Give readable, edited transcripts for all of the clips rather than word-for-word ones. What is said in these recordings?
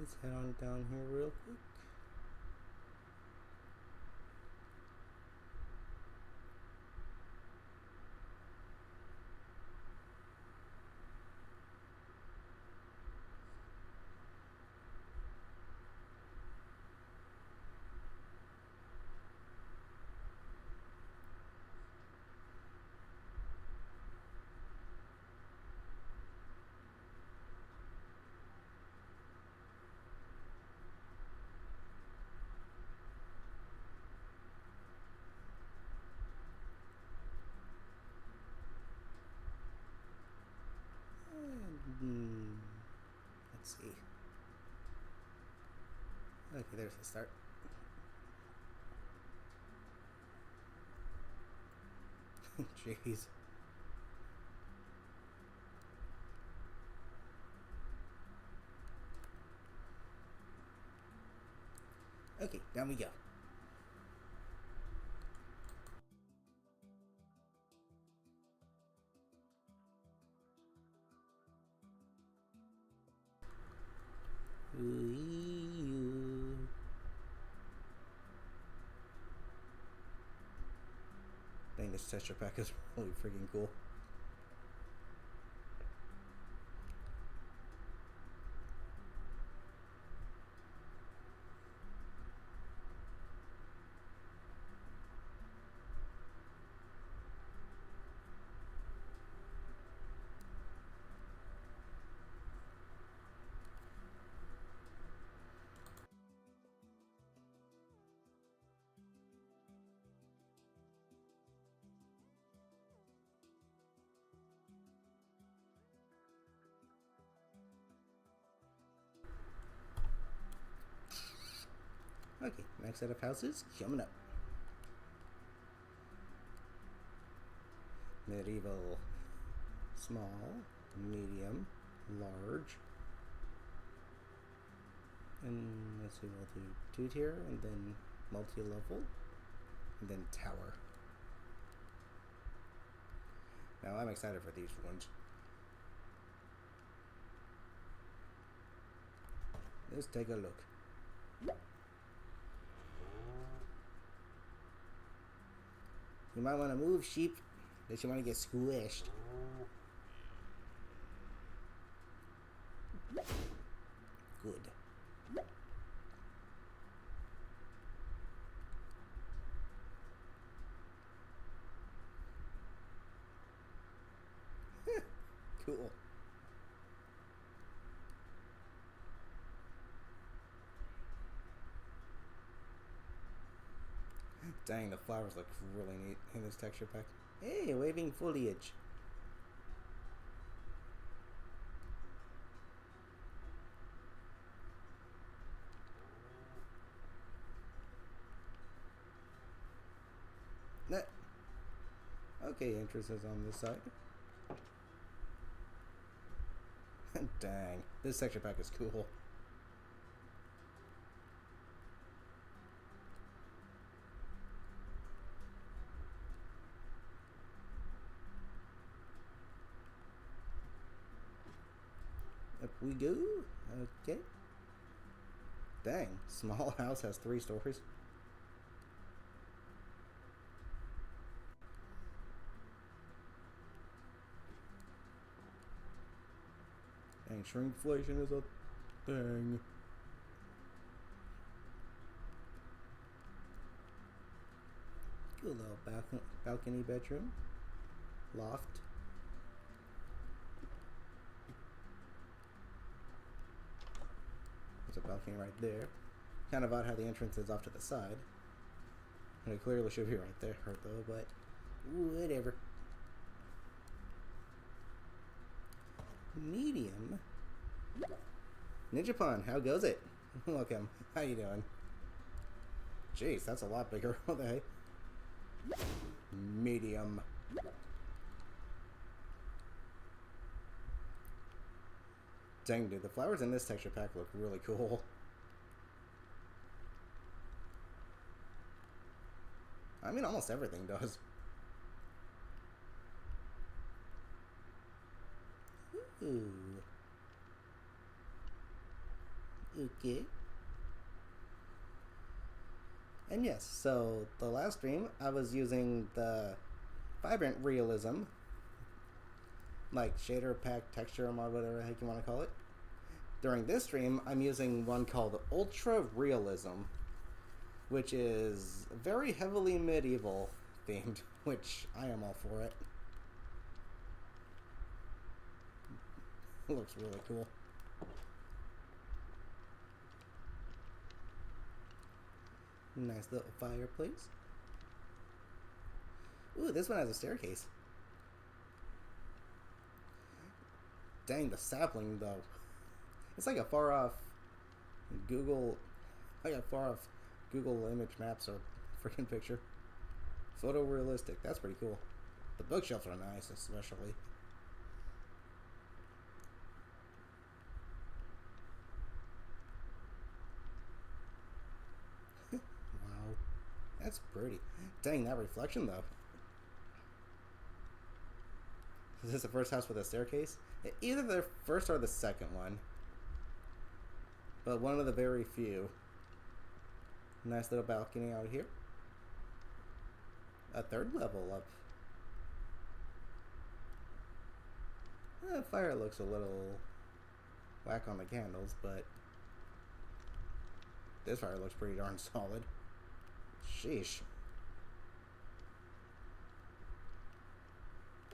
Let's head on down here real quick. Let's see. Okay, there's the start. Jeez. Okay, down we go. Dang, this texture pack is really freaking cool. Okay, next set of houses coming up. Medieval, small, medium, large, and let's see, we'll do 2-tier, and then multi-level, and then tower. Now I'm excited for these ones. Let's take a look. You might want to move, sheep, that you want to get squished. Good. Cool. Dang, the flowers look really neat in this texture pack. Hey, waving foliage. Nah. Okay, entrances on this side. Dang, this texture pack is cool. Up we go. Okay. Dang, small house has 3 stories. Dang, shrinkflation is a thing. Good little balcony bedroom. Loft. There's a balcony right there. Kind of odd how the entrance is off to the side. And it clearly should be right there, though, but whatever. Medium. Ninja Pond, how goes it? Welcome. How you doing? Jeez, that's a lot bigger. What the heck? Medium. Dang, dude, the flowers in this texture pack look really cool. I mean, almost everything does. Ooh. Okay. And yes, so the last stream I was using the vibrant realism, like shader pack, texture mod, whatever the heck you want to call it. During this stream, I'm using one called ultra realism, which is very heavily medieval themed, which I am all for it. It looks really cool. Nice little fireplace. Ooh, this one has a staircase. Dang, the sapling though. It's like a far off Google image maps or freaking picture. Photorealistic. That's pretty cool. The bookshelves are nice, especially. Wow. That's pretty. Dang, that reflection though. Is this the first house with a staircase? Either the first or the second one. But one of the very few. Nice little balcony out here. A third level up. Fire looks a little whack on the candles, but this fire looks pretty darn solid. Sheesh.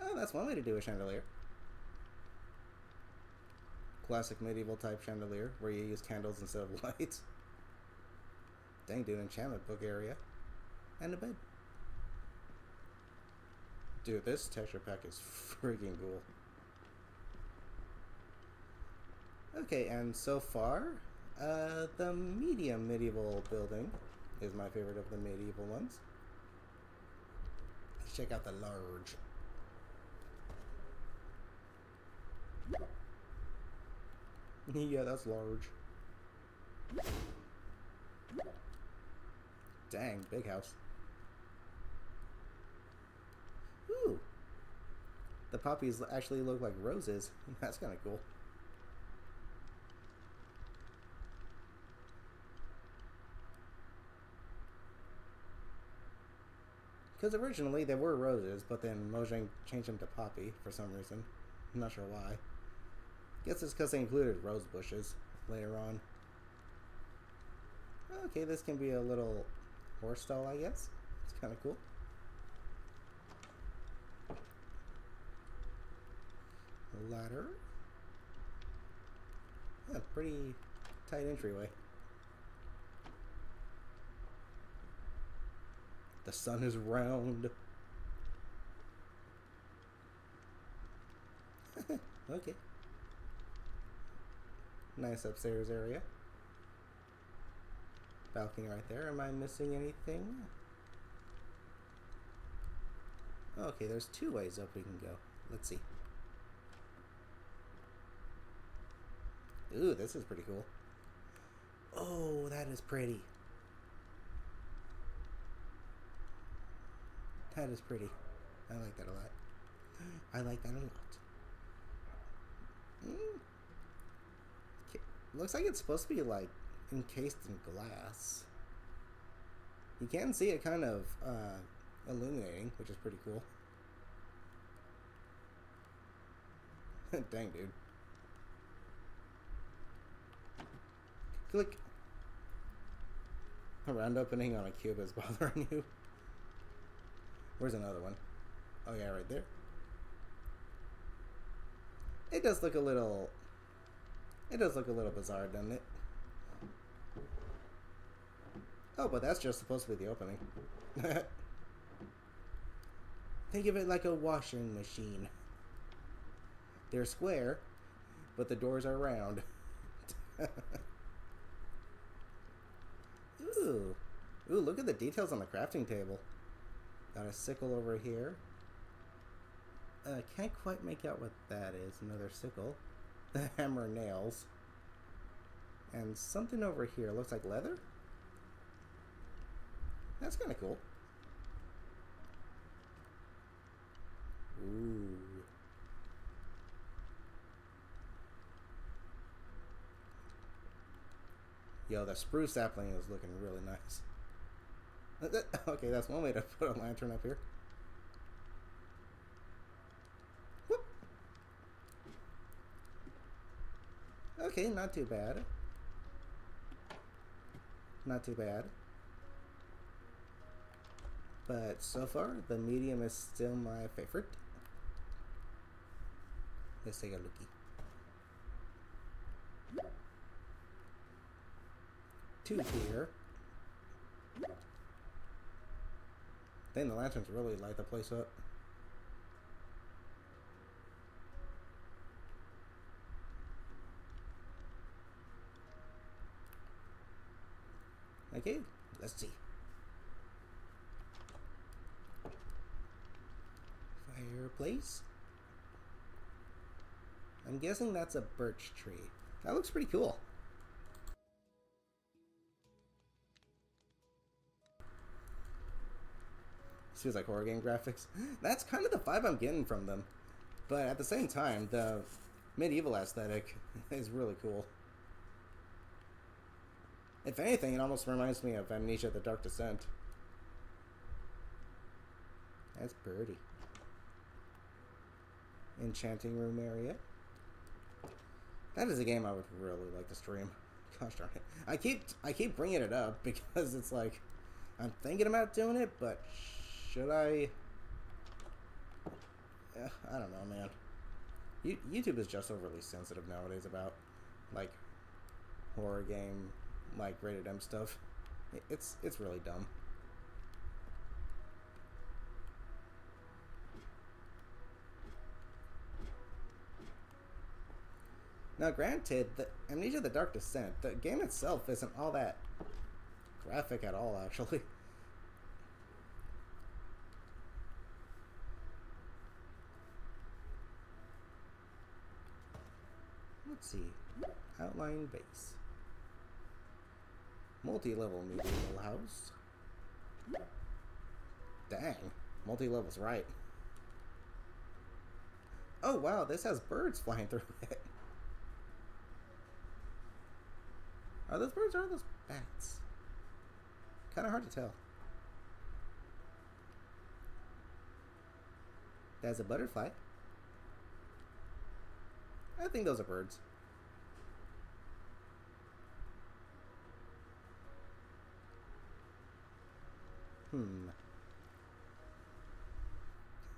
Oh, that's one way to do a chandelier. Classic medieval type chandelier where you use candles instead of lights. Dang, dude, enchantment book area. And a bed. Dude, this texture pack is freaking cool. Okay, and so far, the medium medieval building is my favorite of the medieval ones. Let's check out the large. Yeah, that's large. Dang, big house. Ooh. The poppies actually look like roses. That's kind of cool. Because originally they were roses, but then Mojang changed them to poppy for some reason. I'm not sure why. Guess it's because they included rose bushes later on. Okay, this can be a little horse stall, I guess. It's kind of cool. A ladder. Yeah, pretty tight entryway. The sun is round. Okay. Nice upstairs area. Balcony right there. Am I missing anything? Okay, there's two ways up we can go. Let's see. Ooh, this is pretty cool. Oh, that is pretty. That is pretty. I like that a lot. I like that a lot. Okay. Looks like it's supposed to be like encased in glass. You can see it kind of illuminating, which is pretty cool. Dang, dude. Click. A round opening on a cube is bothering you. Where's another one? Oh yeah, right there. It does look a little bizarre, doesn't it? Oh, but that's just supposed to be the opening. Think of it like a washing machine. They're square, but the doors are round. Ooh. Ooh, look at the details on the crafting table. Got a sickle over here. Can't quite make out what that is. Another sickle. The hammer nails. And something over here. Looks like leather? That's kind of cool. Ooh. Yo, the spruce sapling is looking really nice. Okay, that's one way to put a lantern up here. Whoop. Okay, not too bad. Not too bad. But so far, the medium is still my favorite. Let's take a lookie. 2 here. Then the lanterns really light the place up. Okay, let's see. Fireplace. I'm guessing that's a birch tree. That looks pretty cool. This feels like horror game graphics. That's kind of the vibe I'm getting from them. But at the same time, the medieval aesthetic is really cool. If anything, it almost reminds me of Amnesia: The Dark Descent. That's pretty. Enchanting room area. That is a game I would really like to stream. Gosh darn it. I keep bringing it up because it's like I'm thinking about doing it, but should I? I don't know, man. YouTube is just overly sensitive nowadays about like horror game, like rated M stuff. It's really dumb. Now, granted, the Amnesia: The Dark Descent, the game itself isn't all that graphic at all, actually. Let's see. Outline base. Multi-level medieval house. Dang. Multi-level's right. Oh, wow, this has birds flying through it. Are those birds or are those bats? Kind of hard to tell. There's a butterfly. I think those are birds.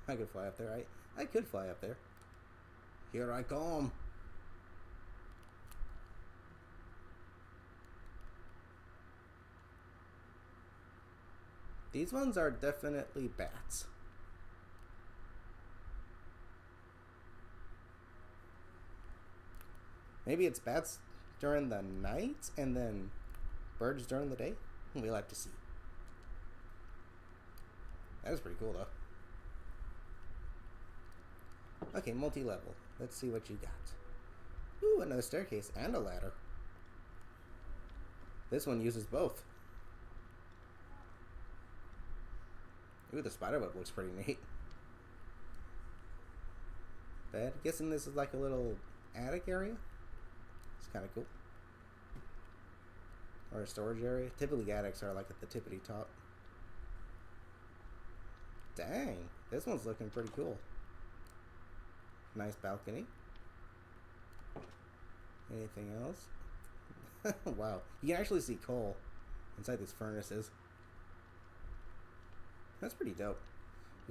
I could fly up there. I could fly up there. Here I come. These ones are definitely bats. Maybe it's bats during the night and then birds during the day? We'll have to see. That was pretty cool, though. Okay, multi-level. Let's see what you got. Ooh, another staircase and a ladder. This one uses both. Ooh, the spiderweb looks pretty neat. Bed. Guessing this is like a little attic area. It's kind of cool. Or a storage area. Typically attics are like at the tippity top. Dang, this one's looking pretty cool. Nice balcony. Anything else? Wow, you can actually see coal inside these furnaces. That's pretty dope.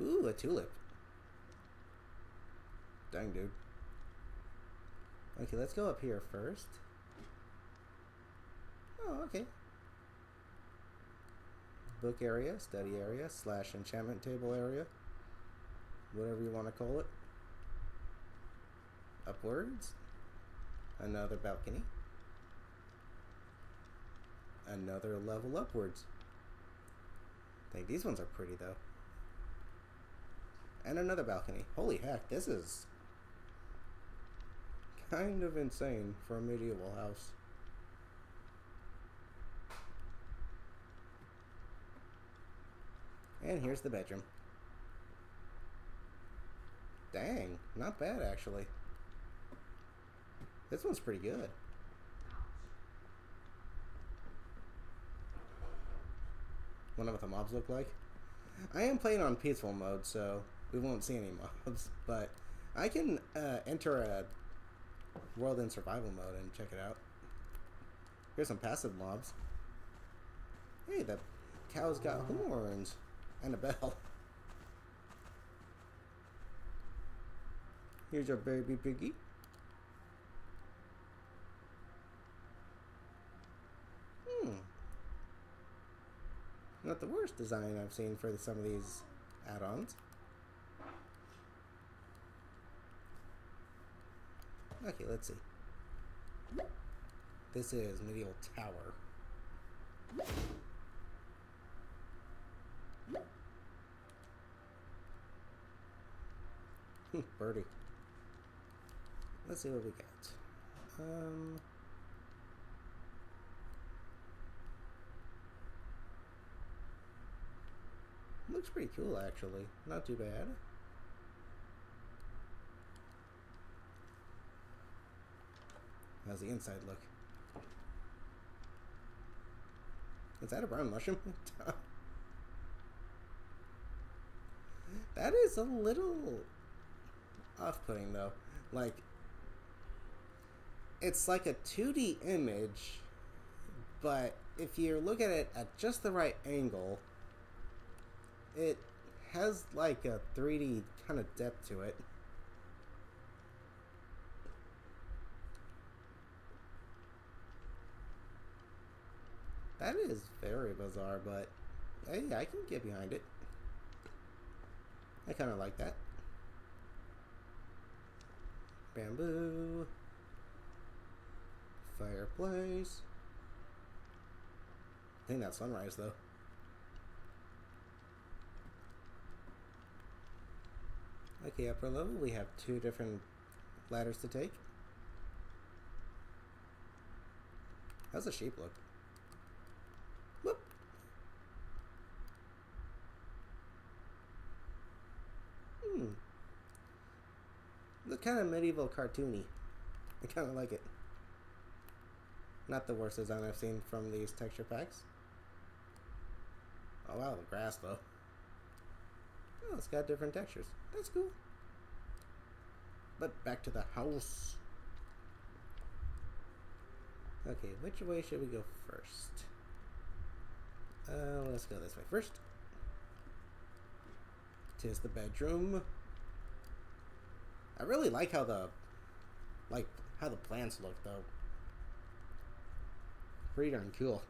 Ooh, a tulip. Dang, dude. Okay, let's go up here first. Oh, okay. Book area, study area, / enchantment table area. Whatever you want to call it. Upwards. Another balcony. Another level upwards. I think these ones are pretty, though. And another balcony. Holy heck, this is kind of insane for a medieval house. And here's the bedroom. Dang, not bad, actually. This one's pretty good. one of the mobs look like. I am playing on peaceful mode, so we won't see any mobs, but I can enter a world in survival mode and check it out. Here's some passive mobs. Hey, the cow's got horns and a bell. Here's your baby piggy. Not the worst design I've seen for some of these add-ons. Okay, let's see. This is Medieval Tower. Birdie. Let's see what we got. Looks pretty cool, actually. Not too bad. How's the inside look? Is that a brown mushroom? That is a little off-putting, though. Like, it's like a 2D image, but if you look at it at just the right angle, it has like a 3D kind of depth to it. That is very bizarre, but hey, I can get behind it. I kind of like that. Bamboo. Fireplace. I think that's sunrise, though. Okay, upper level, we have 2 different ladders to take. How's the sheep look? Whoop! Look kind of medieval cartoony. I kind of like it. Not the worst design I've seen from these texture packs. Oh wow, the grass though. Oh, it's got different textures. That's cool. But back to the house. Okay, which way should we go first? Let's go this way first. 'Tis the bedroom. I really like how the plants look though. Pretty darn cool.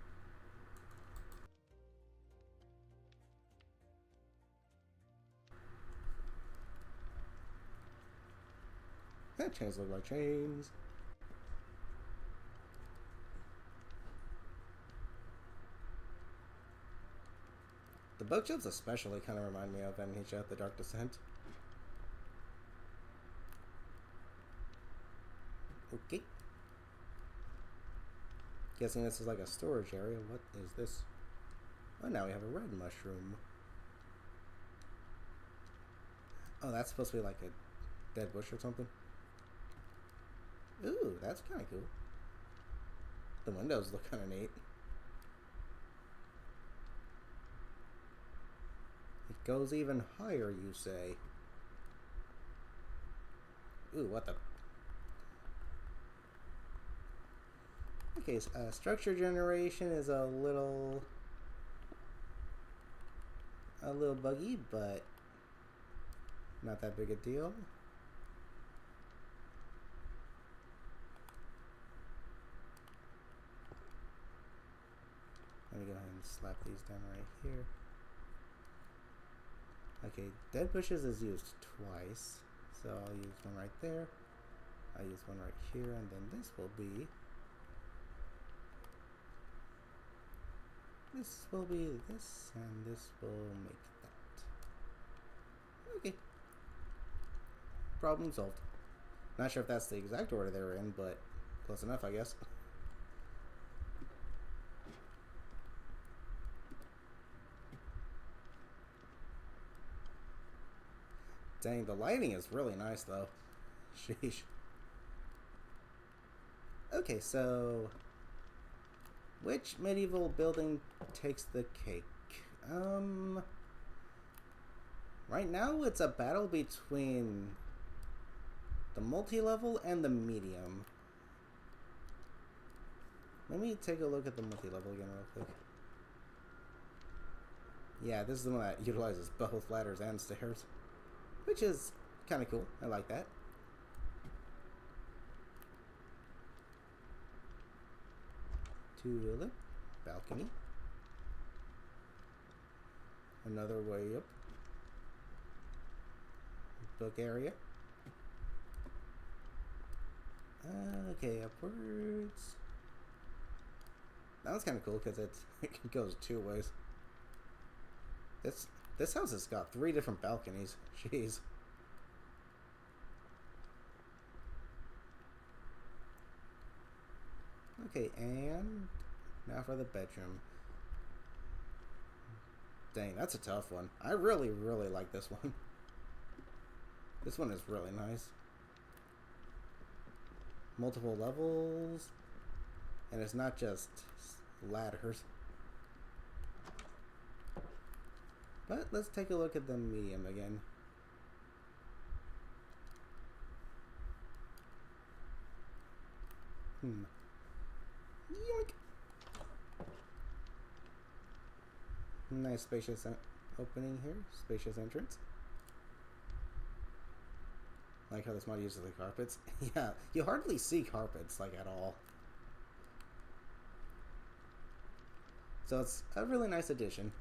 That chains look like chains. The bookshelves especially kind of remind me of Amnesia: The Dark Descent. Okay. Guessing this is like a storage area. What is this? Oh, now we have a red mushroom. Oh, that's supposed to be like a dead bush or something. Ooh, that's kind of cool. The windows look kind of neat. It goes even higher, you say. Ooh, what the... Okay, so, structure generation is a little buggy, but not that big a deal. Let me go ahead and slap these down right here. Okay, dead bushes is used twice, so I'll use one right there. I'll use one right here, and then this will be... This will be this, and this will make that. Okay. Problem solved. Not sure if that's the exact order they were in, but close enough, I guess. Dang, the lighting is really nice, though. Sheesh. Okay, so... which medieval building takes the cake? Right now it's a battle between the multi-level and the medium. Let me take a look at the multi-level again real quick. Yeah, this is the one that utilizes both ladders and stairs, which is kind of cool. I like that. Tulip, balcony. Another way up. Book area. Okay, upwards. That one's kind of cool because it goes two ways. This house has got 3 different balconies. Jeez. Okay, and now for the bedroom. Dang, that's a tough one. I really, really like this one. This one is really nice. Multiple levels. And it's not just ladders. But let's take a look at the medium again. Yoink. Nice spacious opening here. Spacious entrance. Like how this mod uses the carpets. Yeah, you hardly see carpets, like, at all. So it's a really nice addition.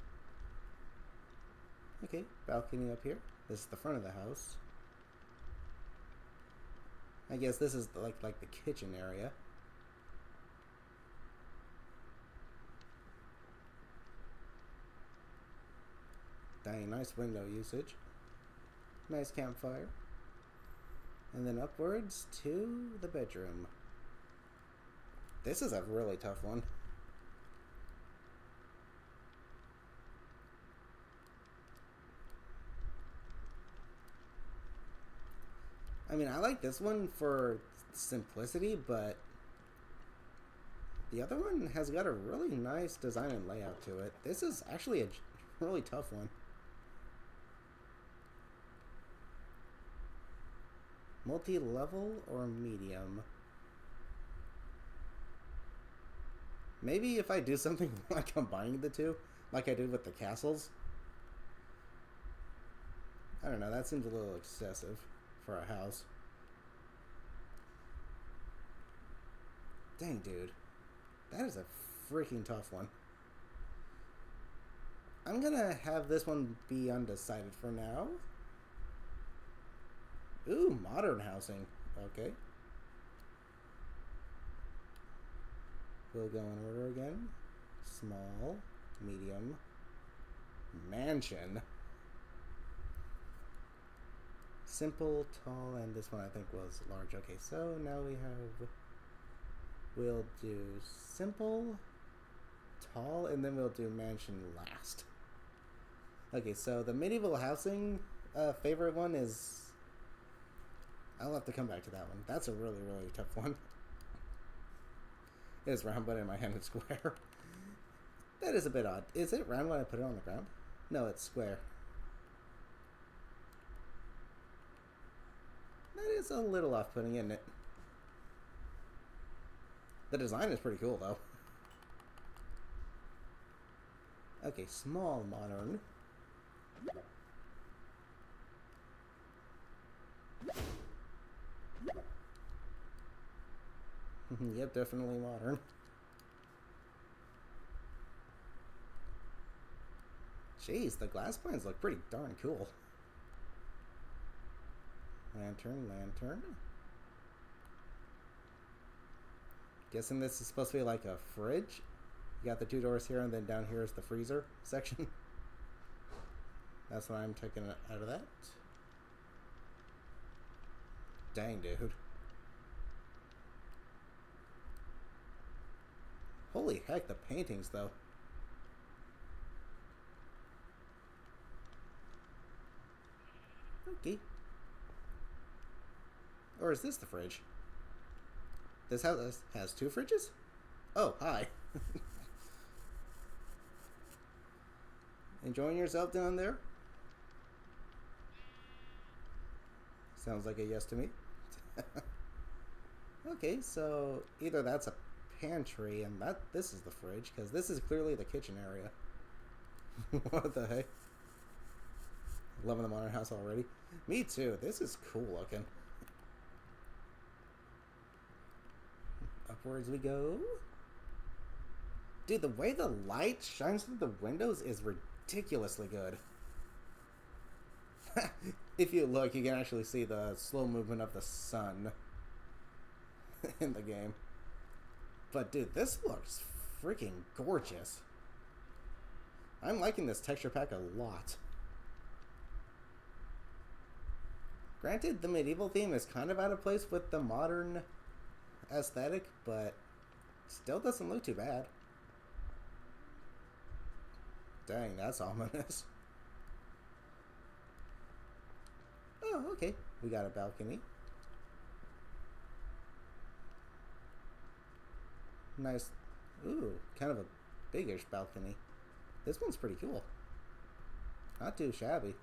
Okay, balcony up here. This is the front of the house. I guess this is like the kitchen area. Dang, nice window usage. Nice campfire. And then upwards to the bedroom. This is a really tough one. I mean, I like this one for simplicity, but the other one has got a really nice design and layout to it. This is actually a really tough one. Multi-level or medium? Maybe if I do something like combining the two, like I did with the castles. I don't know, that seems a little excessive for a house. Dang, dude. That is a freaking tough one. I'm gonna have this one be undecided for now. Ooh, modern housing. Okay. We'll go in order again. Small, medium, mansion. Simple, tall, and this one I think was large. Okay, so now we'll do simple, tall, and then we'll do mansion last. Okay, so the medieval housing favorite one is... I'll have to come back to that one. That's a really, really tough one. It's round, but in my hand it's square. That is a bit odd. Is it round when I put it on the ground? No, it's square. That is a little off-putting, isn't it? The design is pretty cool, though. Okay, small, modern. Yep, definitely modern. Jeez, the glass blinds look pretty darn cool. Lantern, lantern. Guessing this is supposed to be like a fridge. You got the 2 doors here, and then down here is the freezer section. That's what I'm taking out of that. Dang, dude. Holy heck, the paintings, though. Okay. Or is this the fridge? This house has 2 fridges? Oh, hi. Enjoying yourself down there? Sounds like a yes to me. Okay, so either that's a pantry and this is the fridge, because this is clearly the kitchen area. What the heck? Loving the modern house already. Me too. This is cool looking. Upwards we go. Dude, the way the light shines through the windows is ridiculously good. If you look, you can actually see the slow movement of the sun in the game. But dude, this looks freaking gorgeous. I'm liking this texture pack a lot. Granted, the medieval theme is kind of out of place with the modern aesthetic, but still doesn't look too bad. Dang, that's ominous. Oh, okay. We got a balcony. Nice. Ooh, kind of a biggish balcony. This one's pretty cool. Not too shabby.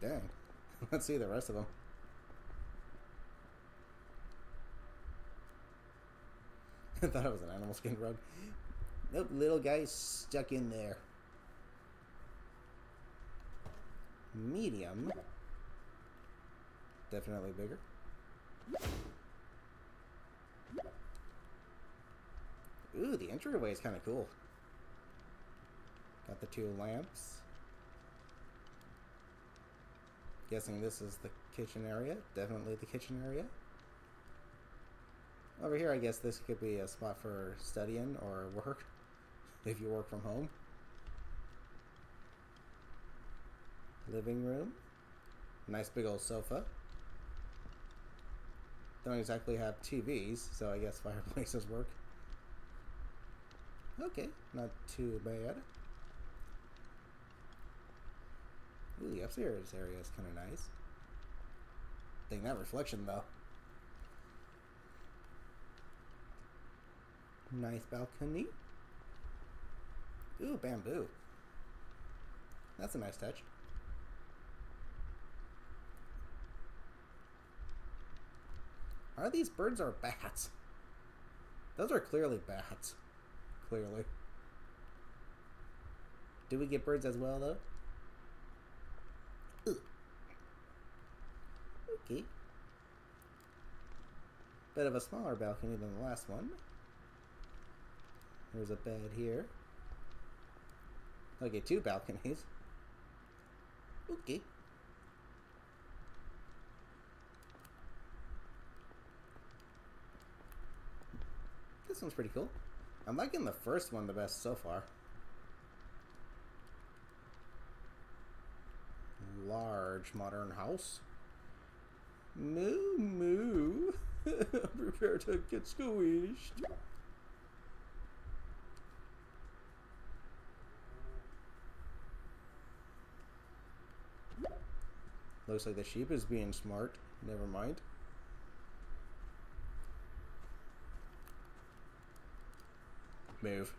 Dang. Let's see the rest of them. I thought it was an animal skin rug. Nope, little guy stuck in there. Medium. Definitely bigger. Ooh, the entryway is kind of cool. Got the two lamps. Guessing this is the kitchen area. Definitely the kitchen area. Over here, I guess this could be a spot for studying or work, if you work from home. Living room. Nice big old sofa. Don't exactly have TVs, so I guess fireplaces work. Okay, not too bad. Ooh, the upstairs area is kind of nice. Dang, that reflection though. Nice balcony. Ooh, bamboo. That's a nice touch. Are these birds or bats? Those are clearly bats. Clearly. Do we get birds as well, though? Ugh. Okay. Bit of a smaller balcony than the last one. There's a bed here. Okay, two balconies. Okay. This one's pretty cool. I'm liking the first one the best so far. Large modern house. Moo moo. Prepare to get squished. Looks like the sheep is being smart. Never mind. Move.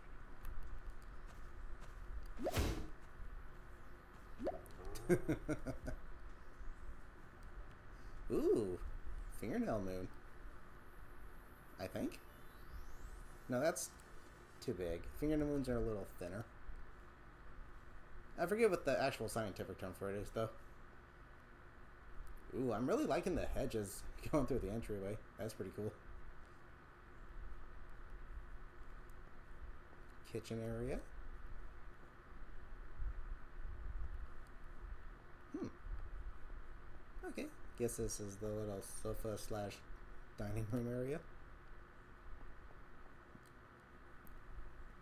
Ooh, fingernail moon. I think. No, that's too big. Fingernail moons are a little thinner. I forget what the actual scientific term for it is, though. Ooh, I'm really liking the hedges going through the entryway. That's pretty cool. Kitchen area. Okay, guess this is the little sofa slash dining room area.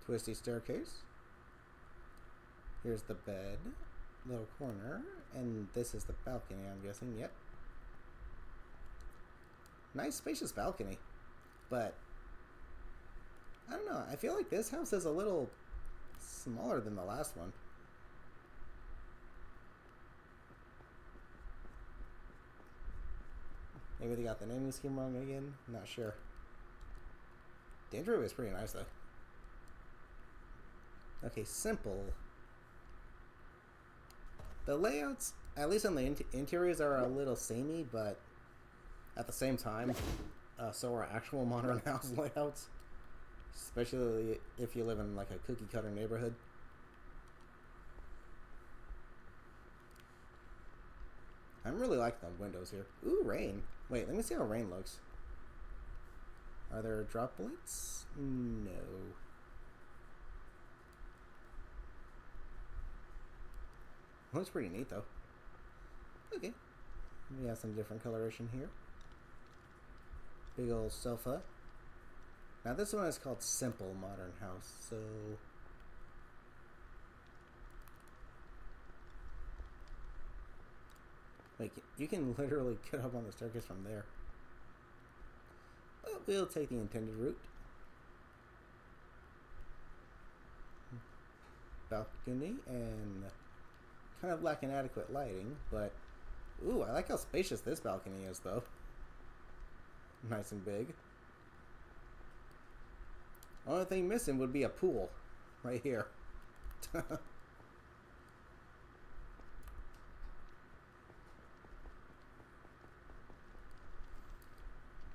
Twisty staircase. Here's the bed, little corner, and this is the balcony, I'm guessing. Yep. Nice spacious balcony, but I don't know, I feel like this house is a little smaller than the last one. Maybe they got the naming scheme wrong again? Not sure. The entryway is pretty nice though. Okay, simple. The layouts, at least on the interiors, are a little samey, but at the same time, so are actual modern house layouts. Especially if you live in like a cookie cutter neighborhood. I'm really liking the windows here. Ooh, rain. Wait, let me see how rain looks. Are there droplets? No. Looks pretty neat though. Okay. We have some different coloration here. Big old sofa. Now this one is called Simple Modern House, so... Wait, you can literally get up on the staircase from there. But we'll take the intended route. Balcony and kind of lacking adequate lighting, but... Ooh, I like how spacious this balcony is, though. Nice and big. Only thing missing would be a pool. Right here.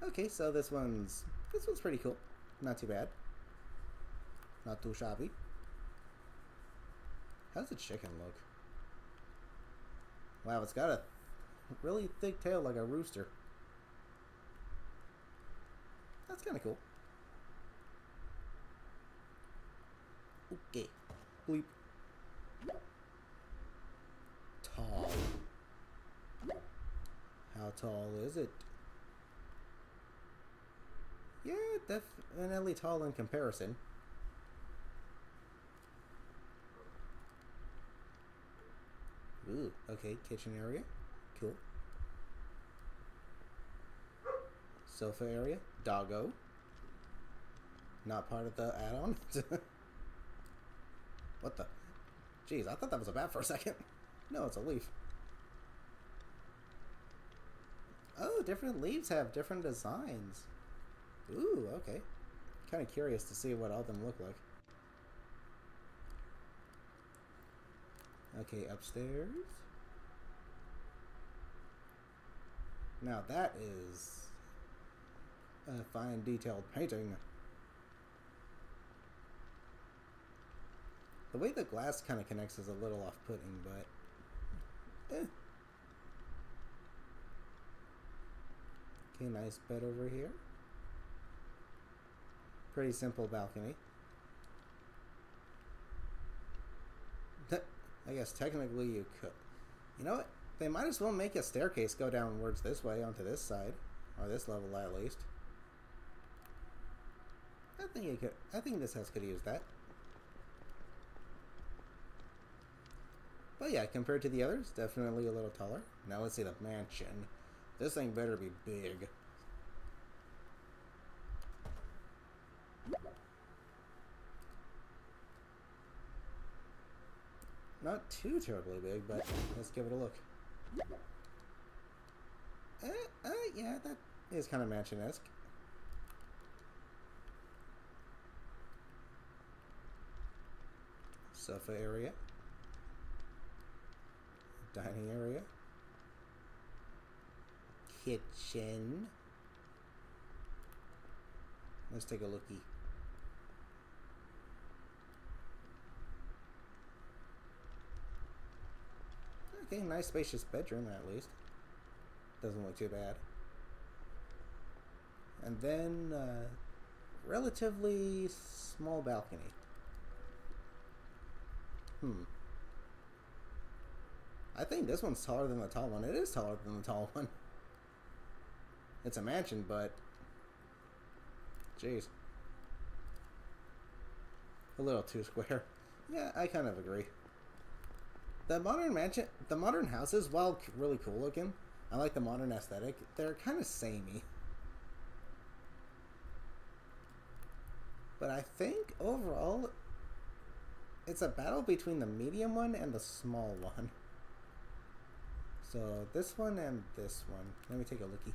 Okay, so this one's pretty cool. Not too bad. Not too shabby. How does the chicken look? Wow, it's got a really thick tail like a rooster. That's kind of cool. Okay. Bleep. Tall. How tall is it? Yeah, definitely tall in comparison. Ooh, okay, kitchen area. Cool. Sofa area. Doggo. Not part of the add-on. What the? Jeez, I thought that was a bat for a second. No, it's a leaf. Oh, different leaves have different designs. Ooh, okay. Kind of curious to see what all of them look like. Okay, upstairs. Now that is a fine detailed painting. The way the glass kind of connects is a little off-putting, but eh. Okay, nice bed over here. Pretty simple balcony. I guess technically you could. You know what? They might as well make a staircase go downwards this way onto this side. Or this level at least. I think you could. I think this house could use that. But yeah, compared to the others, definitely a little taller. Now let's see the mansion. This thing better be big. Not too terribly big, but let's give it a look. Yeah, that is kind of mansion-esque. Sofa area. Dining area. Kitchen. Let's take a lookie. Okay, nice spacious bedroom at least. Doesn't look too bad. And then, relatively small balcony. I think this one's taller than the tall one. It is taller than the tall one. It's a mansion, but... Jeez. A little too square. Yeah, I kind of agree. The modern houses, while really cool looking, I like the modern aesthetic, they're kind of samey. But I think overall, it's a battle between the medium one and the small one. So this one and this one. Let me take a lookie.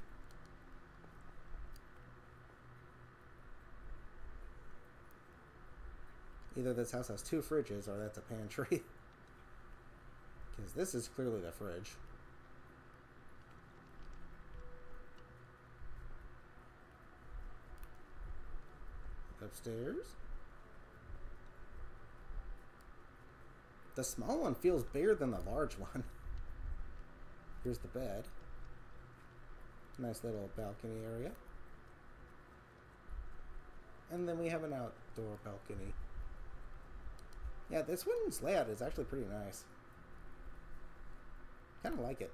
Either this house has 2 fridges or that's a pantry. Because this is clearly the fridge. Upstairs. The small one feels bigger than the large one. Here's the bed. Nice little balcony area. And then we have an outdoor balcony. Yeah, this one's layout is actually pretty nice. Kind of like it.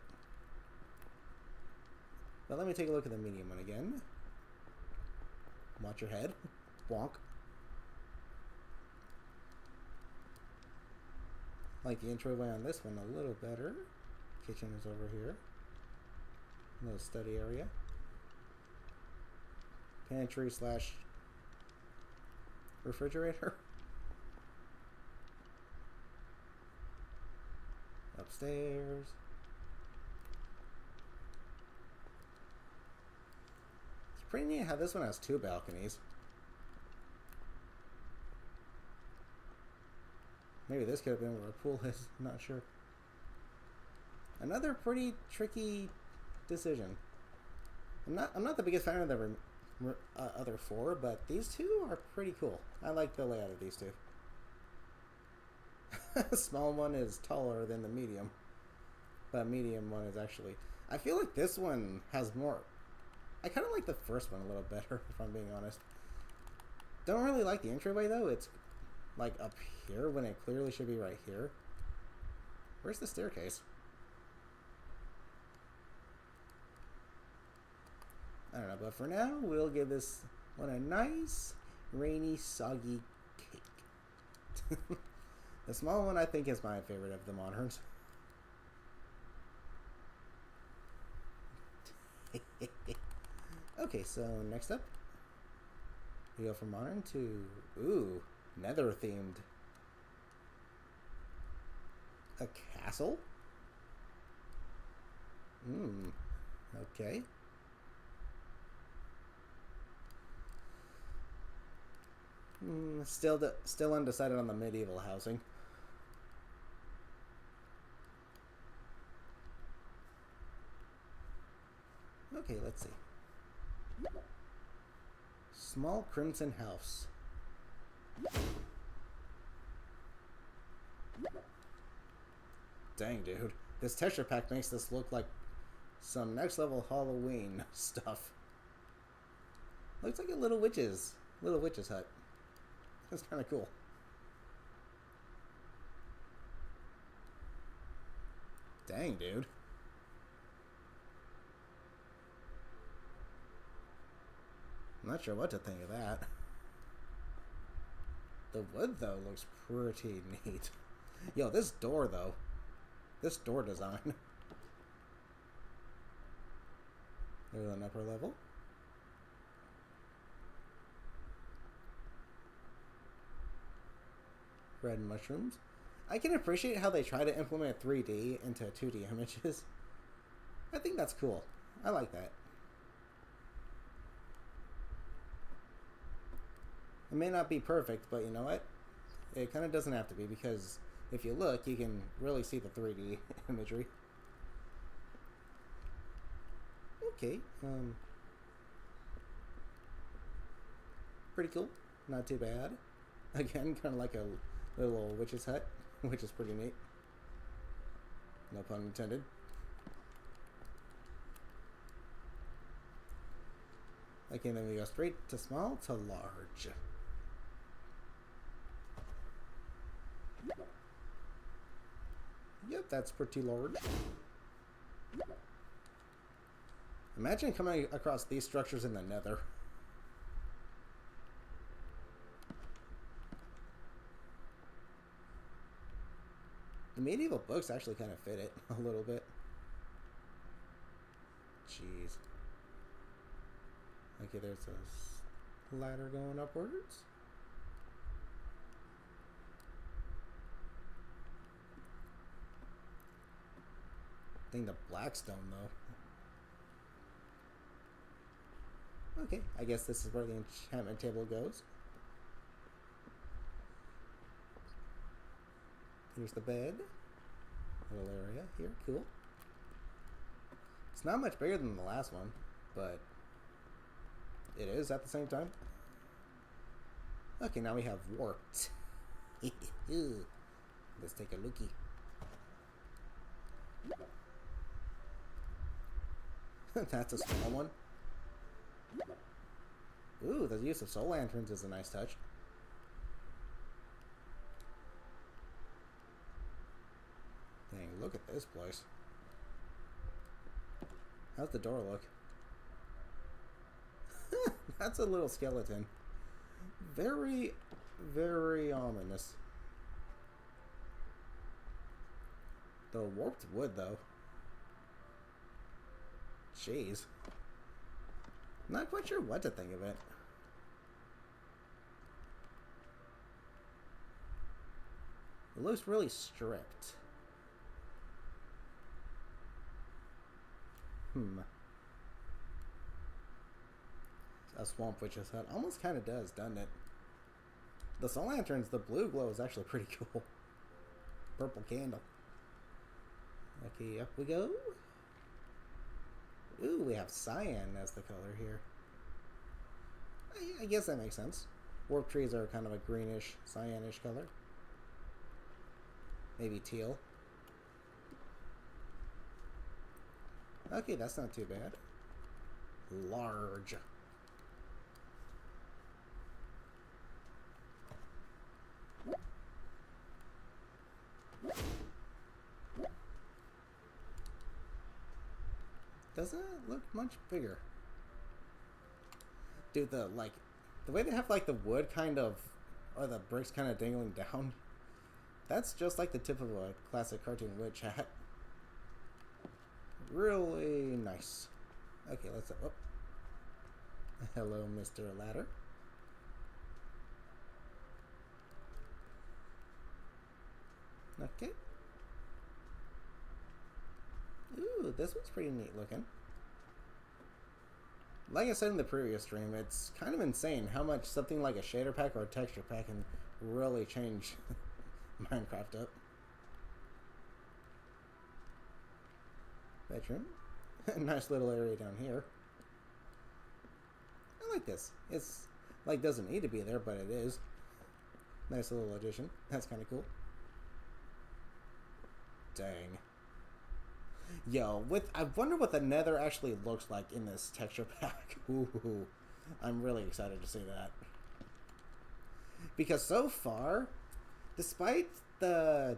But let me take a look at the medium one again. Watch your head. Bonk. Like the entryway on this one a little better. Kitchen is over here. Little study area. Pantry slash refrigerator. Upstairs. It's pretty neat how this one has 2 balconies. Maybe this could have been where a pool is, I'm not sure. Another pretty tricky decision. I'm not the biggest fan of the other 4, but these 2 are pretty cool. I like the layout of these 2. The small one is taller than the medium, but medium one is actually... I feel like this one has more... I kind of like the first one a little better, if I'm being honest. Don't really like the entryway, though. It's like up here when it clearly should be right here. Where's the staircase? I don't know, but for now, we'll give this one a nice, rainy, soggy cake. The small one, I think, is my favorite of the moderns. Okay, so next up, we go from modern to, ooh, nether themed. A castle? Okay. Still undecided on the medieval housing. Okay, let's see. Small crimson house. Dang, dude. This texture pack makes this look like some next level Halloween stuff. Looks like a little witch's hut. That's kind of cool. Dang, dude. I'm not sure what to think of that. The wood, though, looks pretty neat. Yo, this door, though. This door design. There's an upper level. Red mushrooms. I can appreciate how they try to implement 3D into 2D images. I think that's cool. I like that. It may not be perfect, but you know what? It kind of doesn't have to be, because if you look, you can really see the 3D imagery. Okay. Pretty cool. Not too bad. Again, kind of like a little witch's hut, which is pretty neat. No pun intended. Okay, then we go straight to small to large. Yep, that's pretty large. Imagine coming across these structures in the nether. The medieval books actually kind of fit it a little bit. Jeez. Okay, there's a ladder going upwards. I think the blackstone, though. Okay, I guess this is where the enchantment table goes. Here's the bed. Little area here. Cool. It's not much bigger than the last one, but it is at the same time. Okay, now we have warped. Let's take a lookie. That's a small one. Ooh, the use of soul lanterns is a nice touch. Dang, look at this place. How's the door look? That's a little skeleton. Very, very ominous. The warped wood, though. Jeez. Not quite sure what to think of it. It looks really stripped. A swamp witch's hut almost kind of does, doesn't it? The soul lanterns, the blue glow is actually pretty cool. Purple candle. Okay, up we go. Ooh, we have cyan as the color here. I guess that makes sense. Warp trees are kind of a greenish, cyanish color. Maybe teal. Okay, that's not too bad. Large. Doesn't it look much bigger? Dude, the way they have like the wood kind of, or the bricks kind of dangling down, that's just like the tip of a classic cartoon witch hat. Really nice. Okay, let's, oh. Hello, Mr. Ladder. Okay. Ooh, this one's pretty neat looking. Like I said in the previous stream, it's kind of insane how much something like a shader pack or a texture pack can really change Minecraft up. Bedroom. Nice little area down here. I like this. It's like doesn't need to be there, but it is. Nice little addition. That's kind of cool. Dang. Yo, I wonder what the nether actually looks like in this texture pack. Ooh, I'm really excited to see that. Because so far, despite the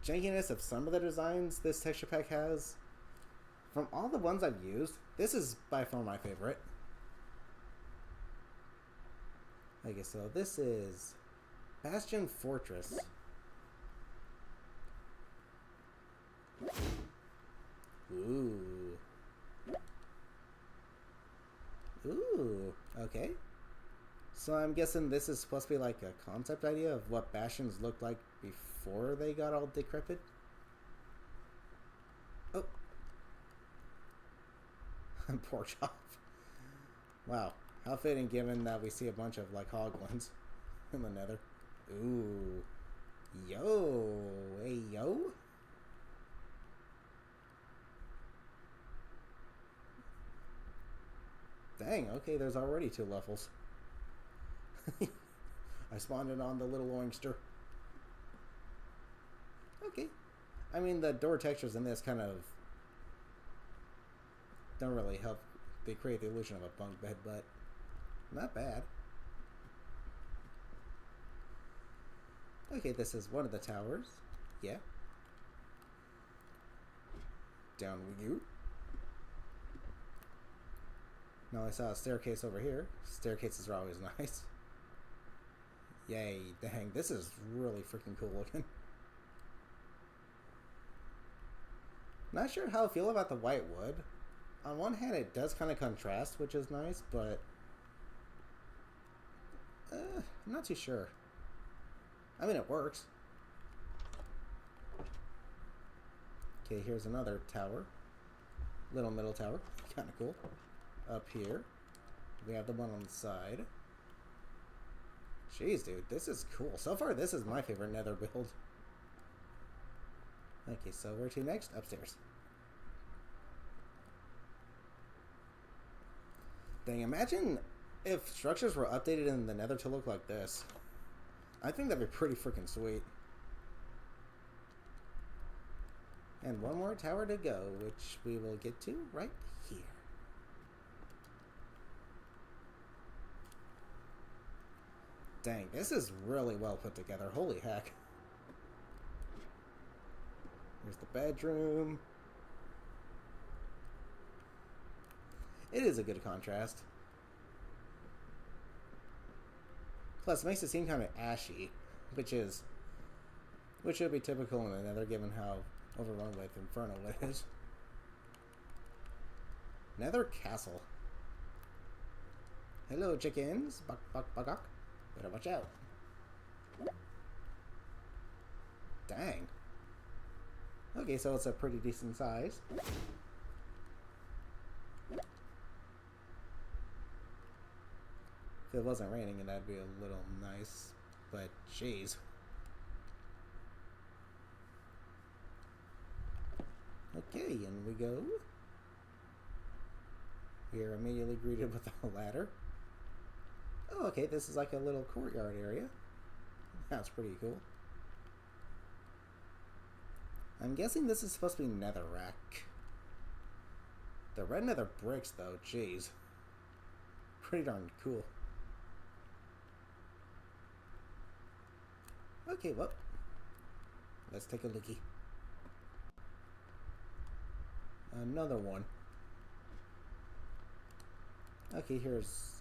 jankiness of some of the designs this texture pack has, from all the ones I've used, this is by far my favorite. Okay, so this is Bastion Fortress. Ooh. Ooh, okay. So I'm guessing this is supposed to be like a concept idea of what Bastions looked like before they got all decrepit. Oh. Poor chop. Wow. How fitting given that we see a bunch of like hoglins in the nether. Ooh. Yo. Hey, yo. Dang, okay, there's already 2 levels. I spawned it on the little oinkster. Okay. I mean, the door textures in this kind of don't really help. They create the illusion of a bunk bed, but not bad. Okay, this is one of the towers. Yeah. Down with you. Now I saw a staircase over here. Staircases are always nice. Yay, dang, this is really freaking cool looking. Not sure how I feel about the white wood. On one hand, it does kind of contrast, which is nice, but I'm not too sure. I mean, it works. Okay, here's another tower. Little middle tower. Kind of cool. Up here, we have the one on the side. Jeez, dude, this is cool. So far, this is my favorite nether build. Okay, so where to next? Upstairs. Dang, imagine if structures were updated in the Nether to look like this. I think that'd be pretty freaking sweet. And one more tower to go, which we will get to right here. Dang, this is really well put together. Holy heck. Here's the bedroom. It is a good contrast. Plus, it makes it seem kind of ashy, which would be typical in the Nether, given how overrun with Inferno it is. Nether Castle. Hello, chickens. Buck, buck, buck, buck. Better watch out. Dang. Okay, so it's a pretty decent size. If it wasn't raining, that'd be a little nice, but jeez. Okay, in we go. We are immediately greeted with a ladder. Oh, okay, this is like a little courtyard area. That's pretty cool. I'm guessing this is supposed to be netherrack. The red nether bricks, though, jeez. Pretty darn cool. Okay, well, let's take a lookie. Another one. Okay, here's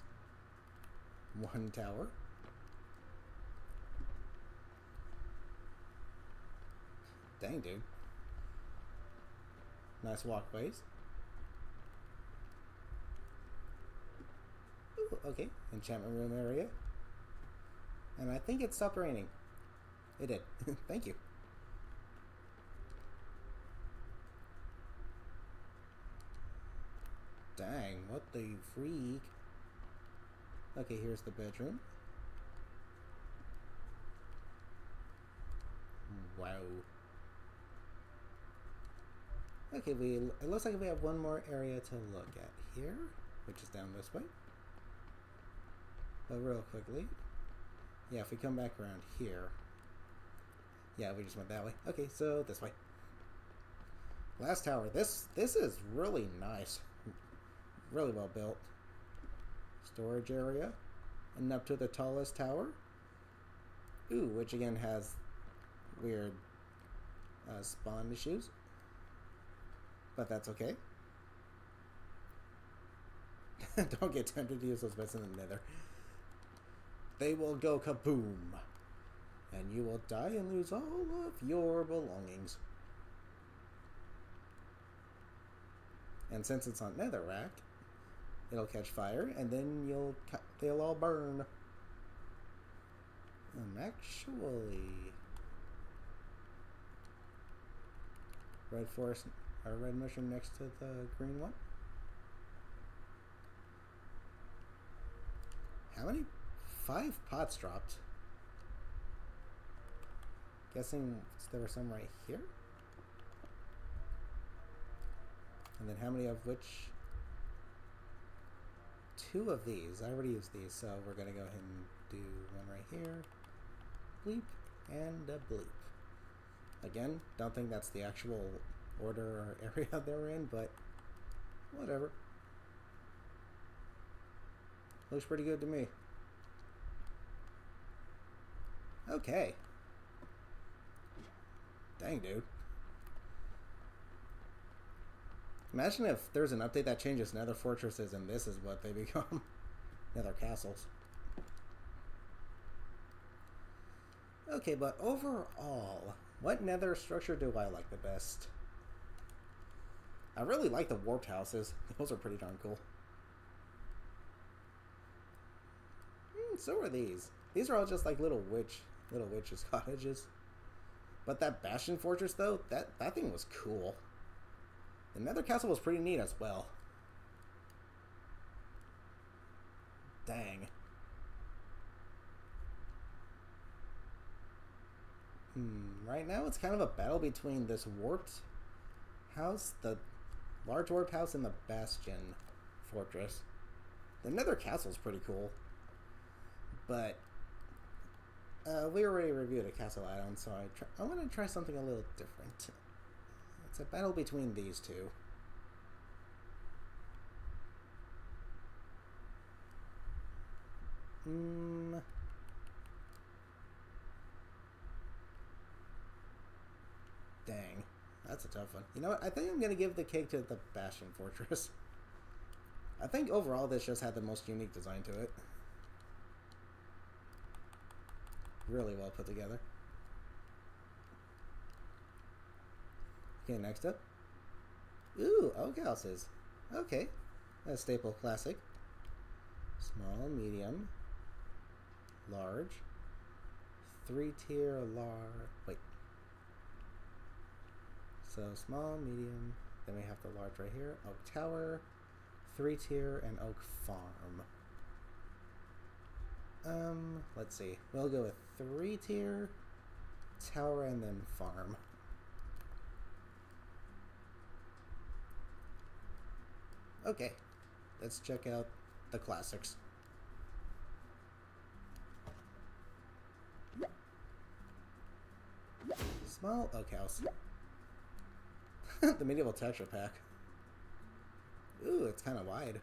one tower. Dang, dude. Nice walkways. Ooh, okay, enchantment room area. And I think it stopped raining. It did. Thank you. Dang, what the freak? Okay, here's the bedroom. Wow. Okay, it looks like we have one more area to look at here, which is down this way. But real quickly, yeah, if we come back around here, yeah, we just went that way. Okay, so this way. Last tower. This is really nice. Really well built. Storage area. And up to the tallest tower. Ooh, which again has weird spawn issues. But that's okay. Don't get tempted to use those bits in the Nether. They will go kaboom. And you will die and lose all of your belongings. And since it's on netherrack, it'll catch fire, and then they'll all burn. Actually, red forest or red mushroom next to the green one. How many? 5 pots dropped. Guessing there were some right here. And then how many of which? 2 of these. I already used these, so we're going to go ahead and do one right here. Bleep and a bleep. Again, don't think that's the actual order or area they're in, but whatever. Looks pretty good to me. Okay. Dang, dude. Imagine if there's an update that changes nether fortresses and this is what they become. Nether castles. Okay, but overall, what nether structure do I like the best? I really like the warped houses. Those are pretty darn cool. So are these. These are all just like little witches' cottages. But that Bastion Fortress, though, that thing was cool. The Nether Castle was pretty neat as well. Dang. Right now it's kind of a battle between this warped house, the large warped house, and the Bastion fortress. The Nether Castle's pretty cool, but we already reviewed a castle add-on, so I want to try something a little different. It's a battle between these two. Dang, that's a tough one. You know what? I think I'm going to give the cake to the Bastion Fortress. I think overall this just had the most unique design to it. Really well put together. Okay, next up. Ooh, oak houses. Okay, a staple classic. Small, medium, large, 3-tier, large. Wait. So small, medium, then we have the large right here. Oak tower, 3-tier, and oak farm. Let's see. We'll go with 3-tier, tower, and then farm. Okay, let's check out the classics. Small oak house. The medieval texture pack. Ooh, it's kind of wide.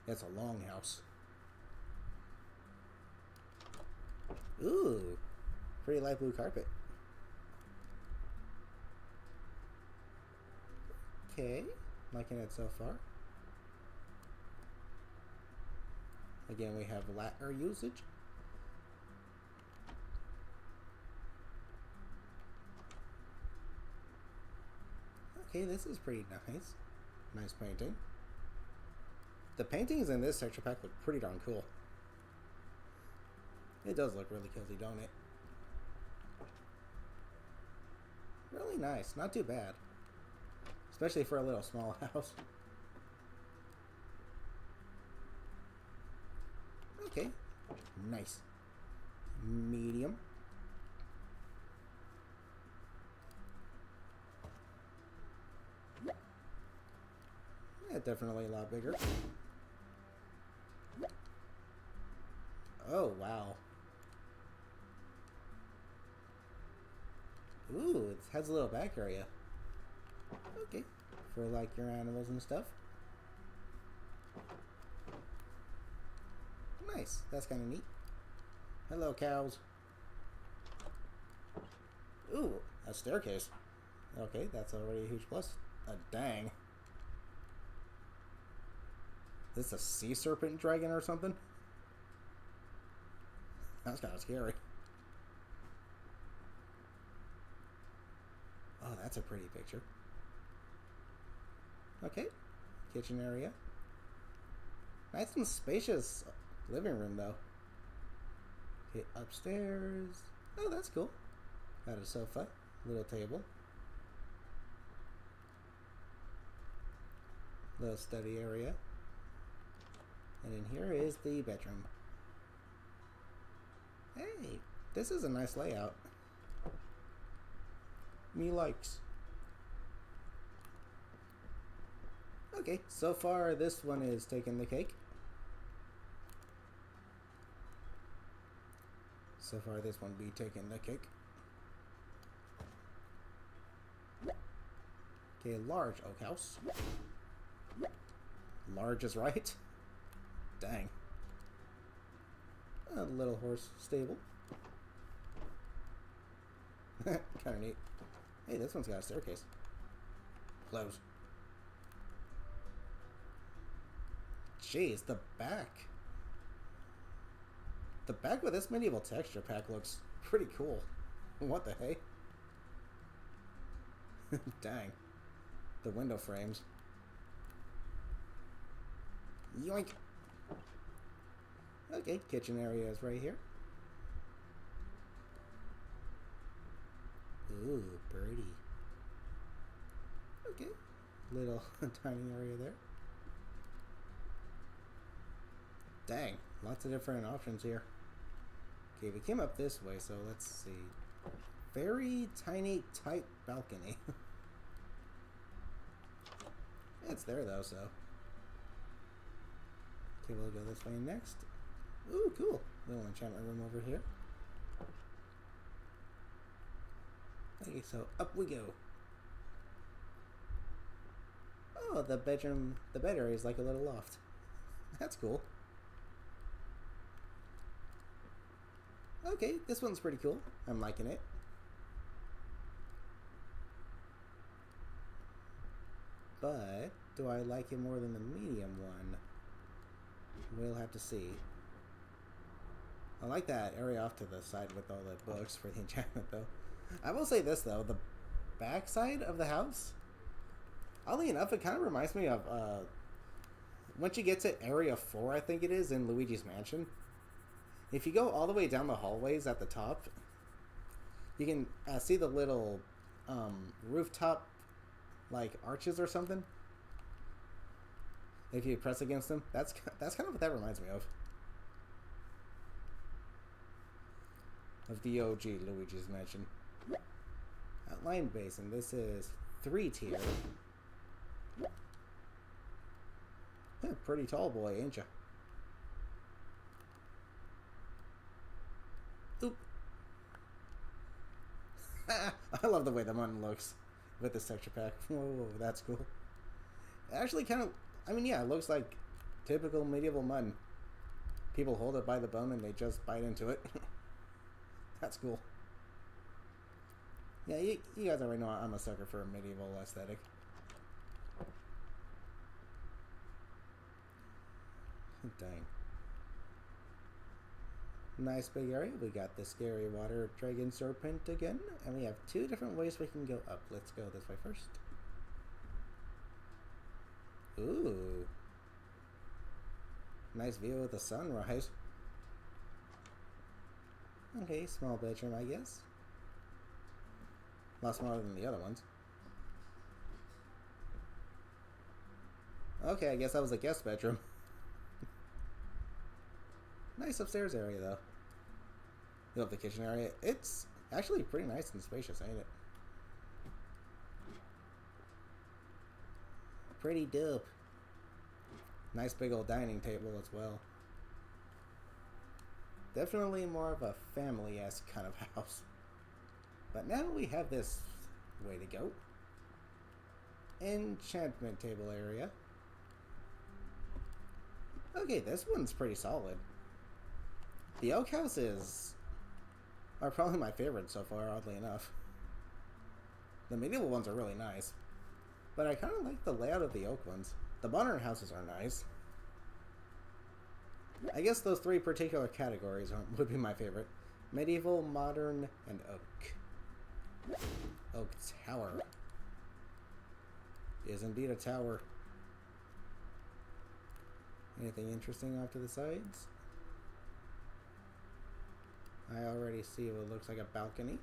It's a long house. Ooh, pretty light blue carpet. Okay, liking it so far. Again, we have ladder usage. Okay, this is pretty nice. Nice painting. The paintings in this texture pack look pretty darn cool. It does look really cozy, don't it? Really nice. Not too bad. Especially for a little small house. Okay. Nice. Medium. Yeah, definitely a lot bigger. Oh, wow. Ooh, it has a little back area. Okay. For like your animals and stuff. Nice. That's kind of neat. Hello, cows. Ooh, a staircase. Okay, that's already a huge plus. Dang. Is this a sea serpent dragon or something? That's kind of scary. Oh, that's a pretty picture. Okay, kitchen area. Nice and spacious living room, though. Okay, upstairs. Oh, that's cool. Got a sofa, little table. Little study area. And in here is the bedroom. Hey, this is a nice layout. Me likes. Okay, so far this one is taking the cake. So far this one be taking the cake. Okay, large oak house. Large is right. Dang. A little horse stable. Kind of neat. Hey, this one's got a staircase. Close. Jeez, the back. The back with this medieval texture pack looks pretty cool. What the hey? Dang. The window frames. Yoink. Okay, kitchen area is right here. Ooh, birdie. Okay, little dining area there. Dang, lots of different options here. Okay, we came up this way, so let's see. very tiny, tight balcony. It's there though, so. Okay, we'll go this way next. Ooh, cool. Little enchantment room over here. Okay, so up we go. Oh, the bedroom, the bed area is like a little loft. That's cool. Okay, this one's pretty cool. I'm liking it. But do I like it more than the medium one? We'll have to see. I like that area off to the side with all the books for the enchantment, though. I will say this, though. The back side of the house, oddly enough, it kind of reminds me of, once you get to Area 4, I think it is, in Luigi's Mansion. If you go all the way down the hallways at the top, you can see the little rooftop, like, arches or something. If you press against them, that's kind of what that reminds me of. Of the OG Luigi's Mansion. Outline basin. This is 3-tier. Yeah, pretty tall boy, ain't ya? Oop. I love the way the mutton looks with this texture pack. Whoa, that's cool. Actually, kind of. I mean, yeah, it looks like typical medieval mutton. People hold it by the bone and they just bite into it. That's cool. Yeah, you guys already know I'm a sucker for a medieval aesthetic. Dang. Nice big area. We got the scary water dragon serpent again. And we have 2 different ways we can go up. Let's go this way first. Ooh. Nice view of the sunrise. Okay, small bedroom, I guess. A lot smaller than the other ones. Okay, I guess that was a guest bedroom. Nice upstairs area, though. You love the kitchen area. It's actually pretty nice and spacious, ain't it? Pretty dope. Nice big old dining table as well. Definitely more of a family-esque kind of house. But now we have this way to go. Enchantment table area. Okay, this one's pretty solid. The oak houses are probably my favorite so far, oddly enough. The medieval ones are really nice. But I kind of like the layout of the oak ones. The modern houses are nice. I guess those 3 particular categories would be my favorite. Medieval, modern, and oak. Oak tower. Is indeed a tower. Anything interesting off to the sides? I already see what looks like a balcony.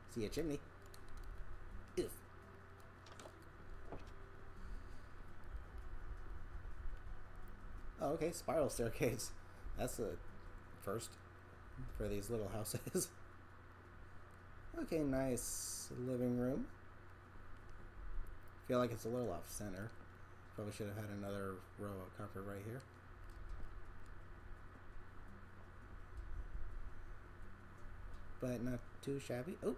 See a chimney. Ew. Oh, okay, spiral staircase. That's a first for these little houses. Okay, nice living room. Feel like it's a little off center. Probably should have had another row of carpet right here. But not too shabby. Oh.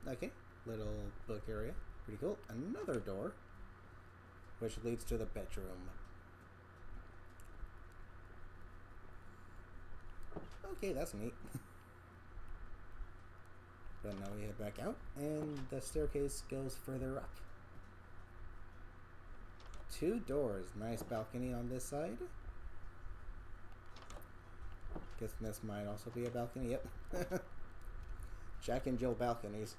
Okay, little book area. Pretty cool. Another door, which leads to the bedroom. Okay, that's neat. But now we head back out, and the staircase goes further up. 2 doors. Nice balcony on this side. Guess this might also be a balcony. Yep. Jack and Jill balconies.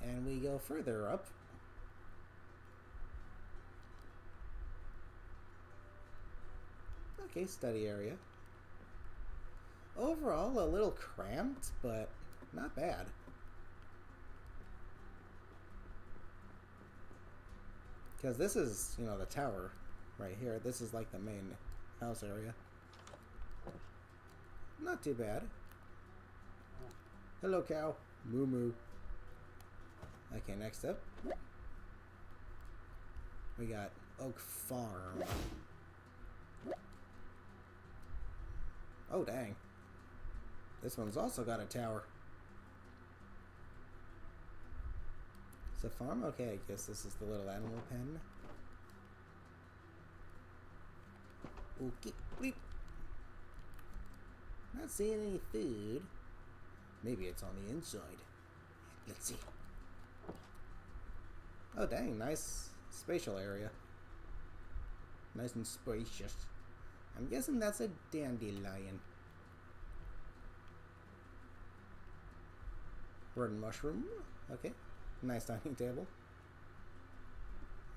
And we go further up. Okay, study area. Overall, a little cramped, but not bad. Because this is, you know, the tower right here. This is like the main house area. Not too bad. Hello, cow. Moo moo. Okay, next up. We got Oak Farm. Oh, dang. This one's also got a tower. It's a farm? Okay, I guess this is the little animal pen. Okay, bleep. Not seeing any food. Maybe it's on the inside. Let's see. Oh, dang, nice spatial area. Nice and spacious. I'm guessing that's a dandelion. Red mushroom. Okay. Nice dining table.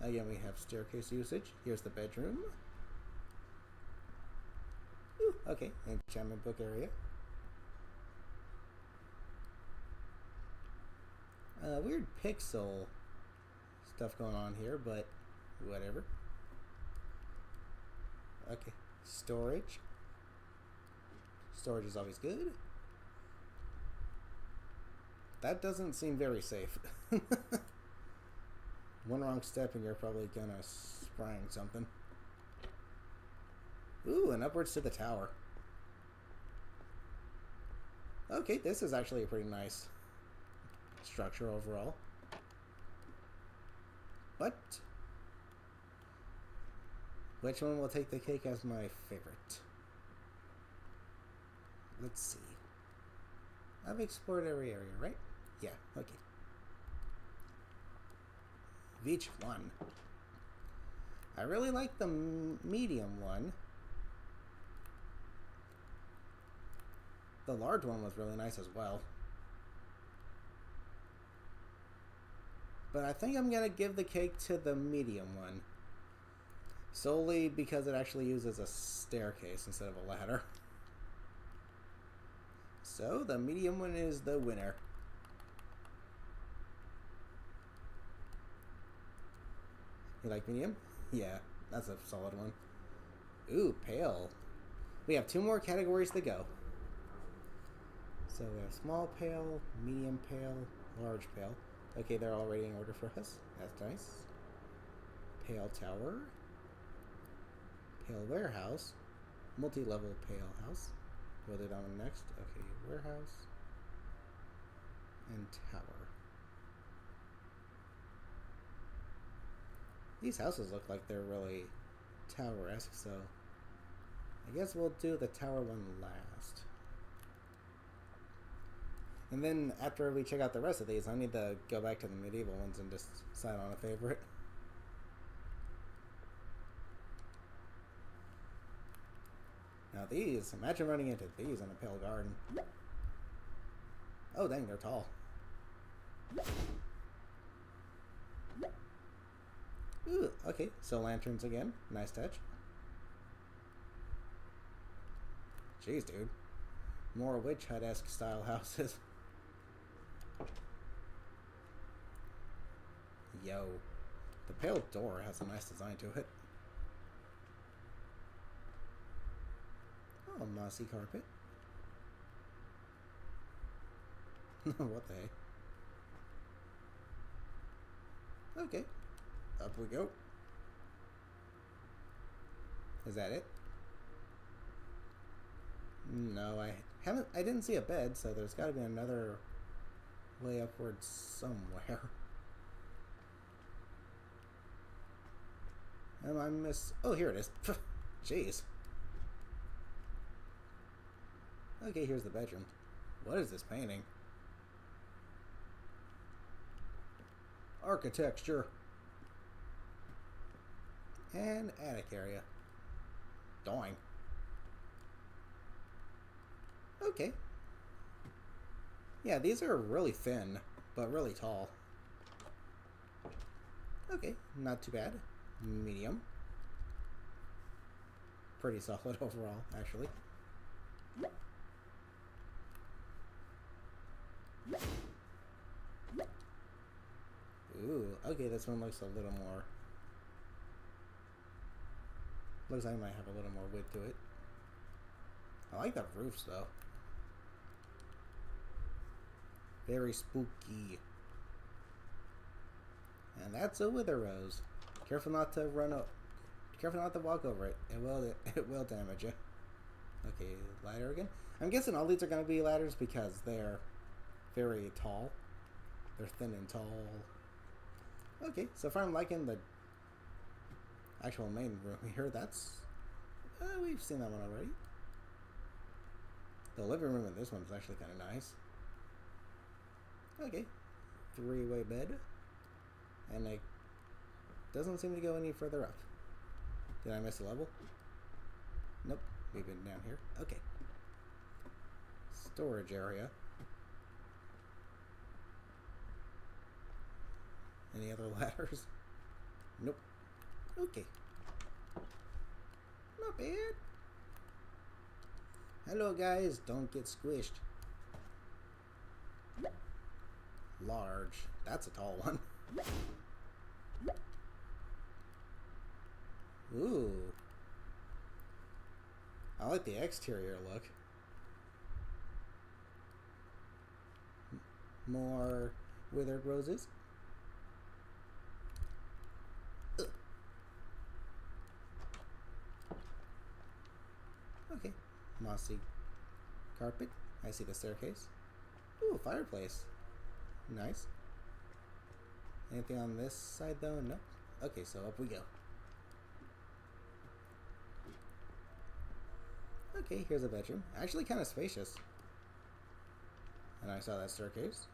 Again, we have staircase usage. Here's the bedroom. Ooh, okay. Enchantment book area. Weird pixel stuff going on here, but whatever. Okay. Storage. Storage is always good. That doesn't seem very safe. One wrong step and you're probably gonna sprang something. Ooh, and upwards to the tower. Okay, this is actually a pretty nice structure overall. But which one will take the cake as my favorite? Let's see. I've explored every area, right? Yeah, okay. Beach 1. I really like the medium one. The large one was really nice as well. But I think I'm gonna give the cake to the medium one. Solely because it actually uses a staircase instead of a ladder. So the medium one is the winner. You like medium? Yeah, that's a solid one. Ooh, pale. We have 2 more categories to go. So we have small pale, medium pale, large pale. Okay, they're already in order for us. That's nice. Pale tower. Pale warehouse. Multi-level pale house. We'll do that one next. Okay, warehouse. And tower. These houses look like they're really tower-esque, so I guess we'll do the tower one last. And then after we check out the rest of these, I need to go back to the medieval ones and just decide on a favorite. Now these, imagine running into these in a pale garden. Oh dang, they're tall. Ooh, okay, so lanterns again. Nice touch. Jeez, dude. More witch hut-esque style houses. Yo. The pale door has a nice design to it. Oh, mossy carpet. What the heck? Okay. Up we go. Is that it? No, I didn't see a bed, so there's got to be another way upwards somewhere. Am I oh, here it is. Jeez. Okay, here's the bedroom. What is this painting? Architecture. And attic area. Doing. Okay. Yeah, these are really thin, but really tall. Okay, not too bad. Medium. Pretty solid overall, actually. Ooh, okay, this one looks a little more Looks like it might have a little more width to it. I like the roofs though. Very spooky. And that's a wither rose. Careful not to careful not to walk over it. It will damage you. Okay, ladder again. I'm guessing all these are going to be ladders because they're very tall. They're thin and tall. Okay, so far I'm liking the actual main room here. That's we've seen that one already. The living room in this one is actually kind of nice. Okay, 3-way bed, and it doesn't seem to go any further up. Did I miss a level? Nope, we've been down here. Okay. Storage area. Any other ladders? Nope. Okay. Not bad. Hello guys, don't get squished. Large. That's a tall one. Ooh. I like the exterior look. More withered roses. Ugh. Okay. Mossy carpet. I see the staircase. Ooh, fireplace. Nice. Anything on this side though? No. Okay, so up we go. Okay, here's a bedroom. Actually kind of spacious. And I saw that staircase.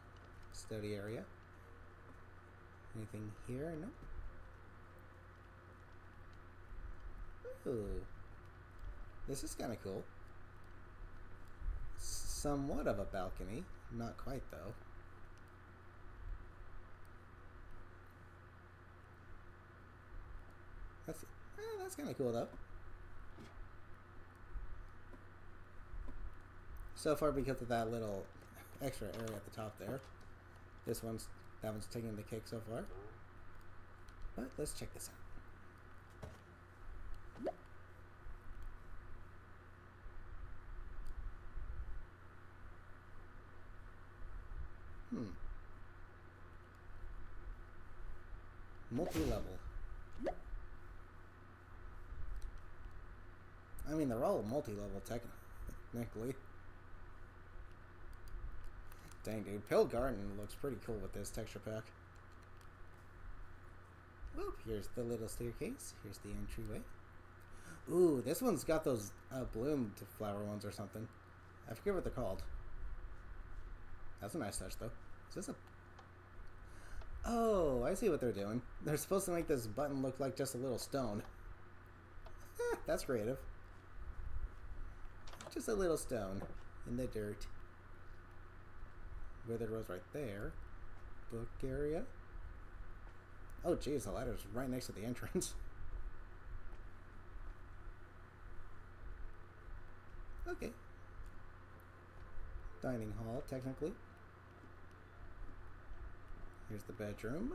Study area. Anything here? No. Ooh. This is kind of cool. Somewhat of a balcony. Not quite though. That's kind of cool though. So far, because of that little extra area at the top there, that one's taking the cake so far. But let's check this out. Multi-level. I mean, they're all multi-level technically. Dang, dude. Pill Garden looks pretty cool with this texture pack. Well, here's the little staircase. Here's the entryway. Ooh, this one's got those bloomed flower ones or something. I forget what they're called. That's a nice touch, though. Is this a... Oh, I see what they're doing. They're supposed to make this button look like just a little stone. That's creative. Just a little stone in the dirt. Withered rose right there. Book area. Oh, geez, the ladder's right next to the entrance. Okay. Dining hall, technically. Here's the bedroom.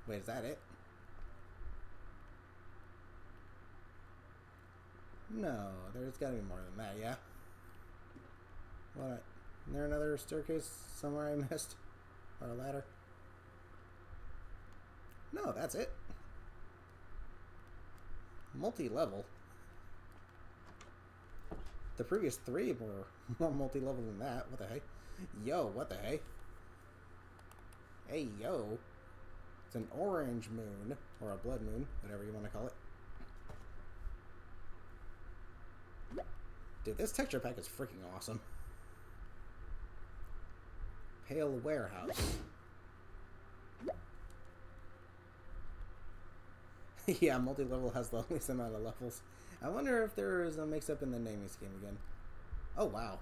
Wait, is that it? No, there's gotta be more than that, yeah? What? Is there another staircase somewhere I missed? Or a ladder? No, that's it. Multi-level. The previous 3 were more multi-level than that. What the heck? Yo, what the heck? Hey, yo. It's an orange moon. Or a blood moon. Whatever you want to call it. Dude, this texture pack is freaking awesome. Pale warehouse. Yeah, multi-level has the least amount of levels. I wonder if there is a mix-up in the naming scheme again. Oh, wow.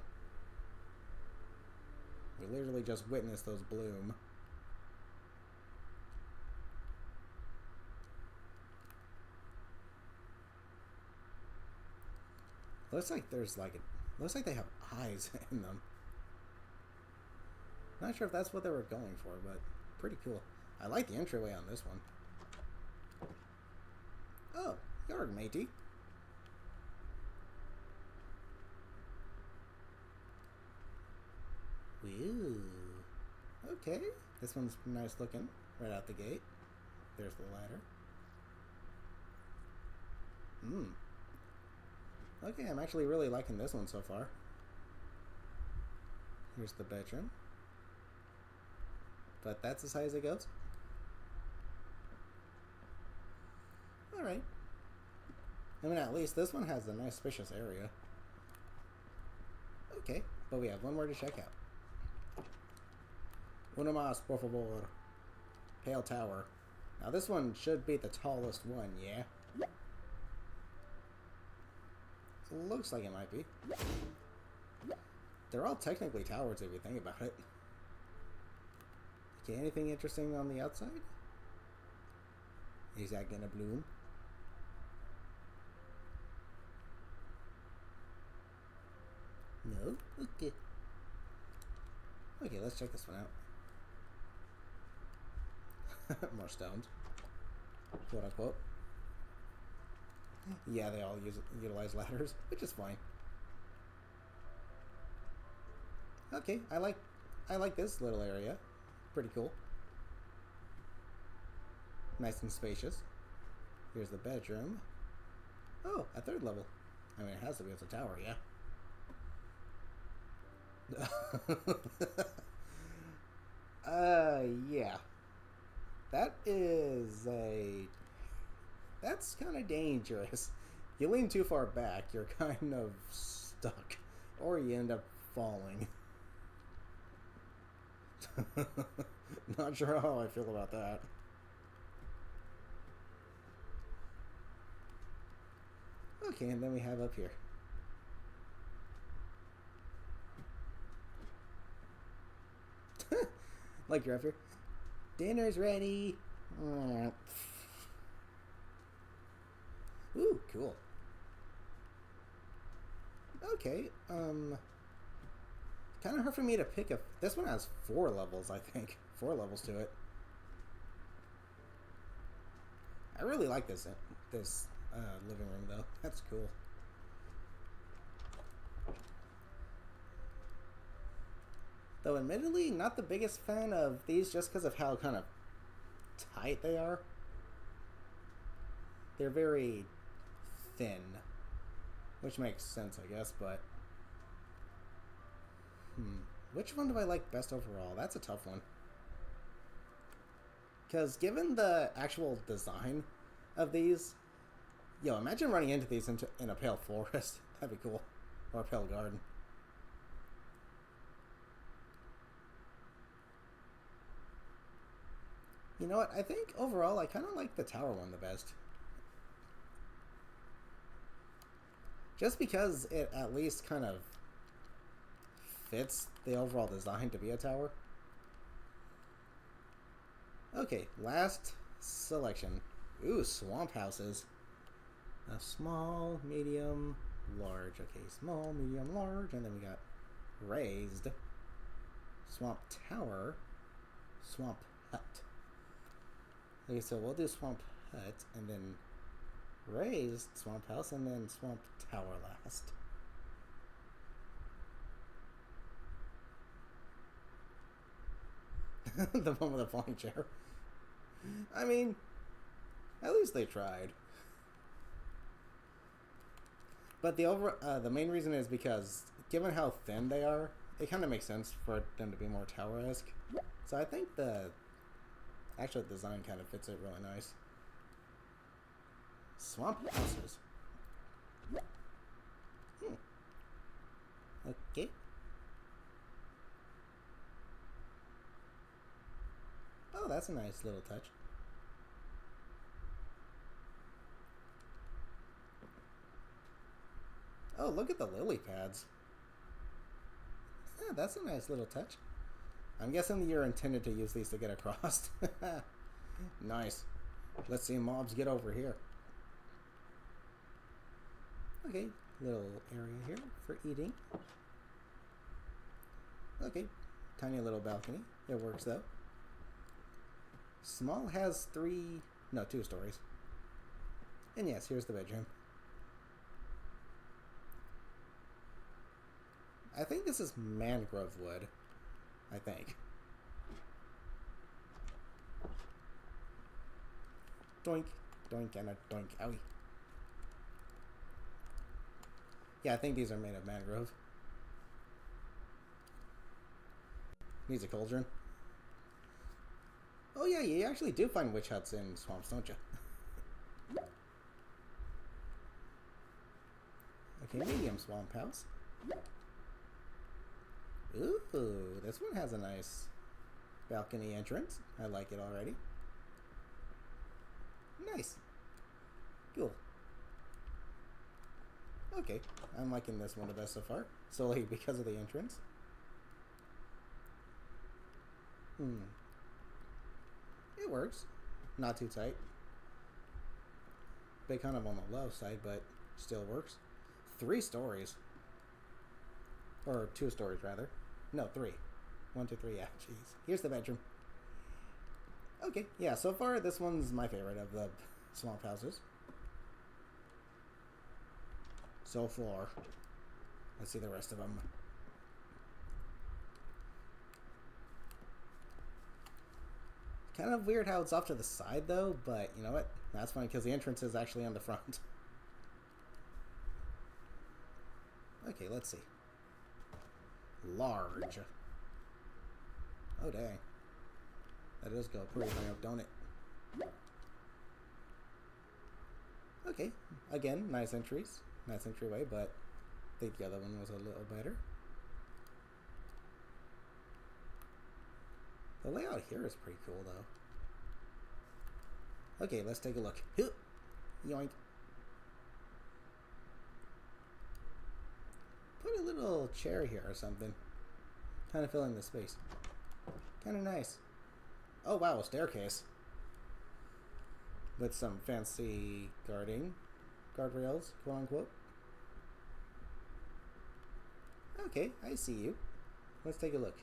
We literally just witnessed those bloom. Looks like there's like looks like they have eyes in them. Not sure if that's what they were going for, but pretty cool. I like the entryway on this one. started, matey. Woo. Okay. This one's nice looking right out the gate. There's the ladder. Okay, I'm actually really liking this one so far. Here's the bedroom. But that's as high as it goes. Alright. I mean, at least this one has a nice spacious area. Okay, but we have one more to check out. Uno más, por favor. Pale Tower. Now this one should be the tallest one, yeah? Looks like it might be. They're all technically towers if you think about it. Okay, anything interesting on the outside? Is that gonna bloom? No? Okay. Okay, let's check this one out. More stones. Quote unquote. Yeah, they all utilize ladders, which is fine. Okay, I like this little area. Pretty cool. Nice and spacious. Here's the bedroom. Oh, a third level. I mean, it has to be. It's a tower, yeah. Yeah. That's kind of dangerous. You lean too far back, you're kind of stuck. Or you end up falling. Not sure how I feel about that. Okay, and then we have up here. Like you're up here. Dinner's ready. Ooh, cool. Okay, kind of hard for me to pick up. This one has 4 levels, I think. 4 levels to it. I really like this living room, though. That's cool. Though, admittedly, not the biggest fan of these just because of how kind of tight they are. They're very thin. Which makes sense, I guess, but... Which one do I like best overall? That's a tough one. Because given the actual design of these... Yo, imagine running into these in a pale forest. That'd be cool. Or a pale garden. You know what? I think overall I kind of like the tower one the best. Just because it at least kind of fits the overall design to be a tower. Okay, last selection. Ooh, swamp houses. A small, medium, large. Okay, small, medium, large. And then we got raised. Swamp tower. Swamp hut. Okay, so we'll do swamp hut and then raised swamp house and then swamp tower last. The one with the falling chair. I mean, at least they tried. But the main reason is because given how thin they are, it kind of makes sense for them to be more tower-esque. So I think the actual design kind of fits it really nice. Swamp houses. Okay. Oh, that's a nice little touch. Oh, look at the lily pads. Yeah, that's a nice little touch. I'm guessing you're intended to use these to get across. Nice. Let's see mobs get over here. Okay, little area here for eating. Okay, tiny little balcony. It works though. Small has 2 stories. And yes, here's the bedroom. I think this is mangrove wood. I think. Doink, doink, and a doink. Owie. Yeah, I think these are made of mangrove. Needs a cauldron. Oh yeah, you actually do find witch huts in swamps, don't you? Okay, medium swamp house. Ooh, this one has a nice balcony entrance. I like it already. Nice. Cool. Okay, I'm liking this one the best so far. Solely because of the entrance. It works. Not too tight. Bit kind of on the low side, but still works. 3 stories. Or 2 stories, rather. No, 3. 1, 2, 3, yeah, jeez. Here's the bedroom. Okay, yeah, so far this one's my favorite of the swamp houses. So far. Let's see the rest of them. Kind of weird how it's off to the side, though, but you know what? That's fine, because the entrance is actually on the front. Okay, let's see. Large. Oh, dang. That does go pretty high up, don't it? Okay, again, nice entries. Nice entryway, but I think the other one was a little better. The layout here is pretty cool, though. Okay, let's take a look. Yoink. Put a little chair here or something. Kind of filling the space. Kind of nice. Oh, wow, a staircase. With some fancy guardrails, quote unquote. Okay, I see you. Let's take a look.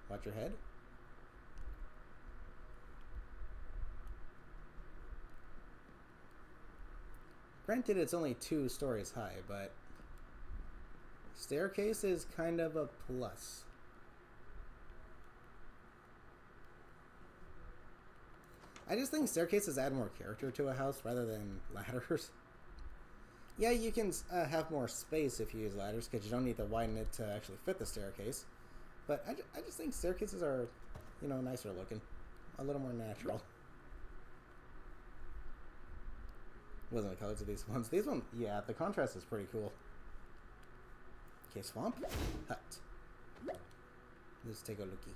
Watch your head. Granted, it's only 2 stories high, but staircase is kind of a plus. I just think staircases add more character to a house rather than ladders. Yeah, you can have more space if you use ladders because you don't need to widen it to actually fit the staircase. But I just think staircases are, you know, nicer looking. A little more natural. Wasn't the colors of these ones. These ones, yeah, the contrast is pretty cool. Okay, swamp hut. Let's take a lookie.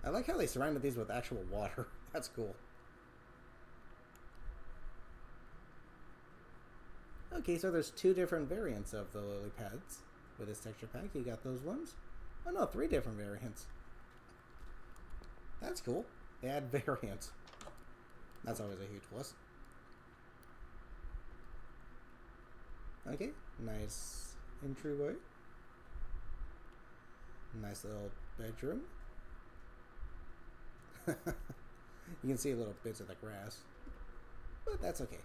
I like how they surrounded these with actual water. That's cool. Okay, so there's 2 different variants of the lily pads with this texture pack. You got those ones. Oh no, 3 different variants. That's cool. They add variants. That's always a huge plus. Okay, nice entryway. Nice little bedroom. You can see little bits of the grass, but that's okay.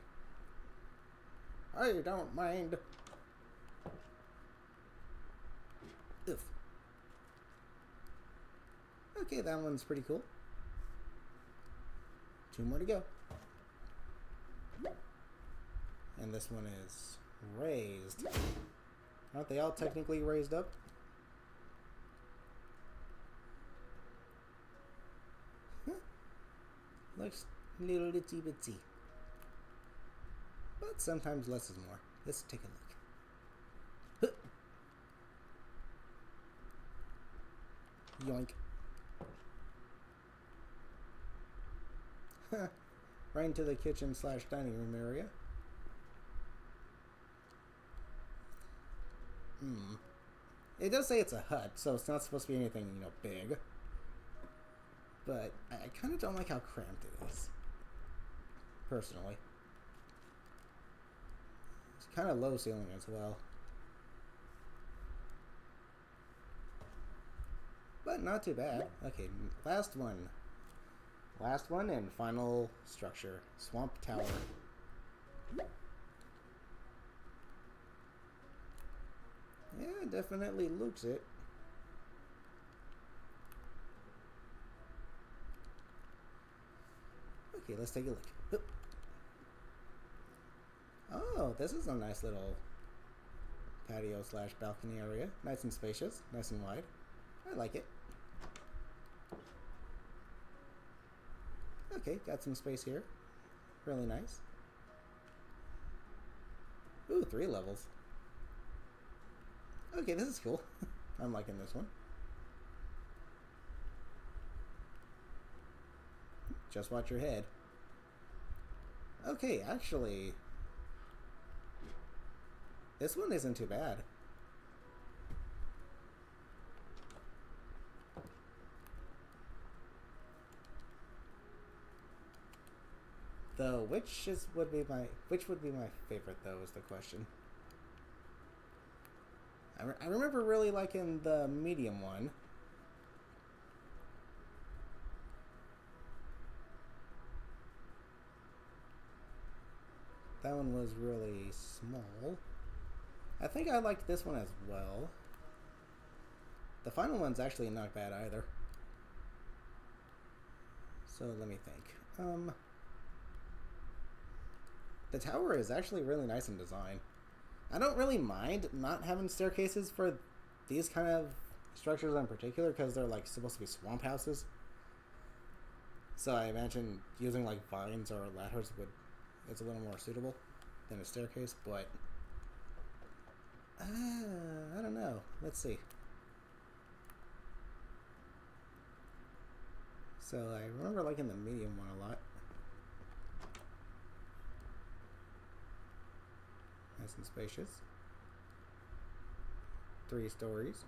I don't mind. Oof. Okay, that one's pretty cool. 2 more to go. And this one is raised. Aren't they all technically raised up? Looks little itty bitty. But sometimes less is more. Let's take a look. Yoink. Right into the kitchen / dining room area. It does say it's a hut, so it's not supposed to be anything, you know, big. But I kind of don't like how cramped it is. Personally. It's kind of low ceiling as well. But not too bad. Okay, last one. Last one and final structure. Swamp Tower. Yeah, definitely looks it. Okay, let's take a look. Oh, this is a nice little patio slash balcony area. Nice and spacious, nice and wide. I like it. Okay, got some space here. Really nice. Ooh, 3 levels. Okay, this is cool. I'm liking this one. Just watch your head. Okay, actually, this one isn't too bad. Though, which would be my favorite though is the question. I remember really liking the medium one. That one was really small. I think I liked this one as well. The final one's actually not bad either. So let me think. The tower is actually really nice in design. I don't really mind not having staircases for these kind of structures in particular because they're like supposed to be swamp houses. So I imagine using like vines or ladders is a little more suitable than a staircase, but I don't know. Let's see. So I remember liking the medium one a lot. Nice and spacious. 3 stories.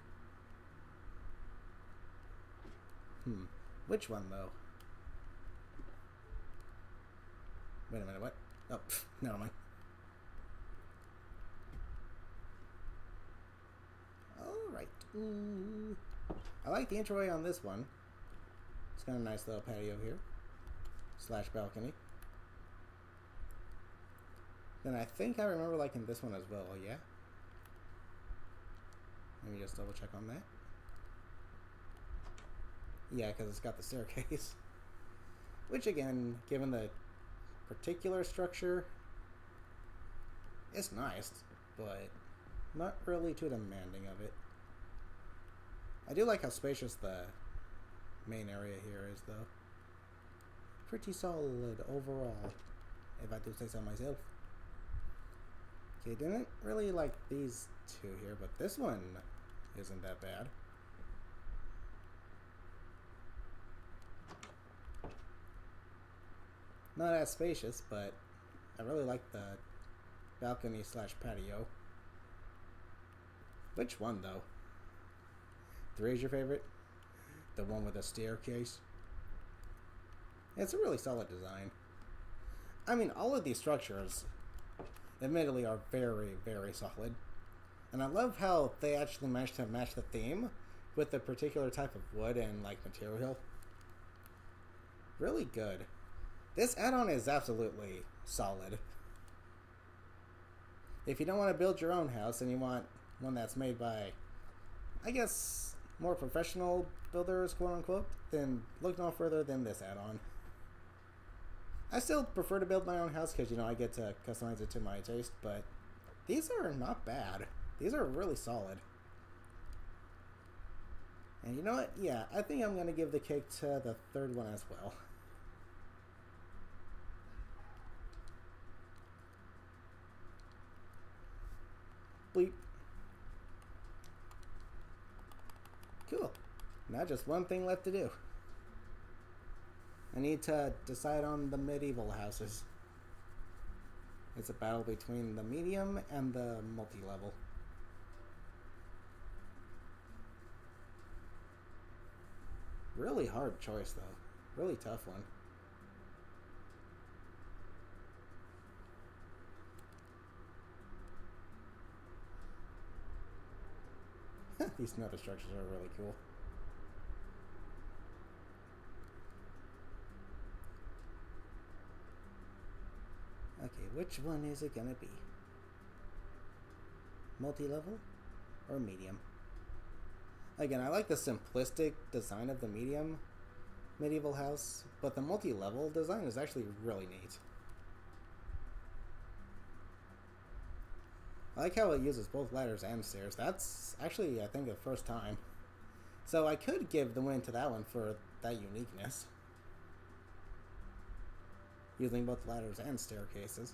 Which one though? Wait a minute, what? Oh, never mind. Alright. I like the entryway on this one. It's got a nice little patio here. Slash balcony. Then I think I remember liking this one as well, yeah? Let me just double check on that. Yeah, because it's got the staircase. Which again, given the particular structure, it's nice, but not really too demanding of it. I do like how spacious the main area here is, though. Pretty solid overall, if I do say so myself. Okay, didn't really like these 2 here, but this one isn't that bad. Not as spacious, but I really like the balcony slash patio. Which one, though? 3 is your favorite? The one with the staircase? It's a really solid design. I mean, all of these structures, admittedly, are very, very solid. And I love how they actually managed to match the theme with the particular type of wood and, like, material. Really good. This add-on is absolutely solid. If you don't want to build your own house and you want one that's made by, I guess, more professional builders, quote-unquote, then look no further than this add-on. I still prefer to build my own house because, you know, I get to customize it to my taste, but these are not bad. These are really solid. And you know what? Yeah, I think I'm going to give the cake to the 3rd one as well. Bleep. Cool. Now just one thing left to do. I need to decide on the medieval houses. It's a battle between the medium and the multi-level. Really hard choice, though. Really tough one. These nether structures are really cool. which one is it gonna be? Multi-level or medium? Again, I like the simplistic design of the medium medieval house, but the multi-level design is actually really neat. I like how it uses both ladders and stairs. That's actually, I think, the first time. So I could give the win to that one for that uniqueness. Using both ladders and staircases.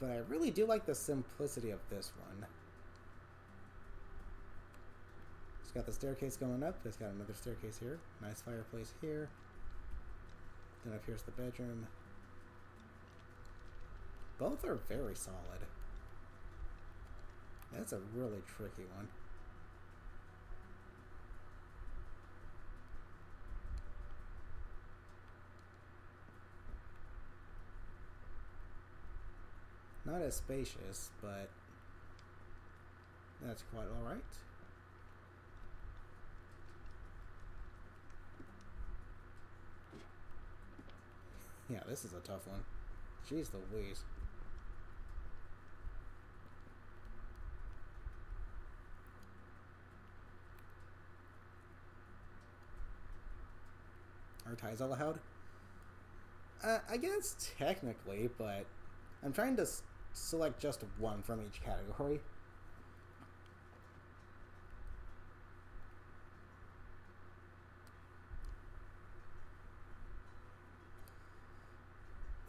But I really do like the simplicity of this one. It's got the staircase going up. It's got another staircase here. Nice fireplace here. Then up here's the bedroom. Both are very solid. That's a really tricky one. Not as spacious, but that's quite alright. Yeah, this is a tough one. Jeez Louise. Are ties allowed? I guess technically, but I'm trying to select just one from each category.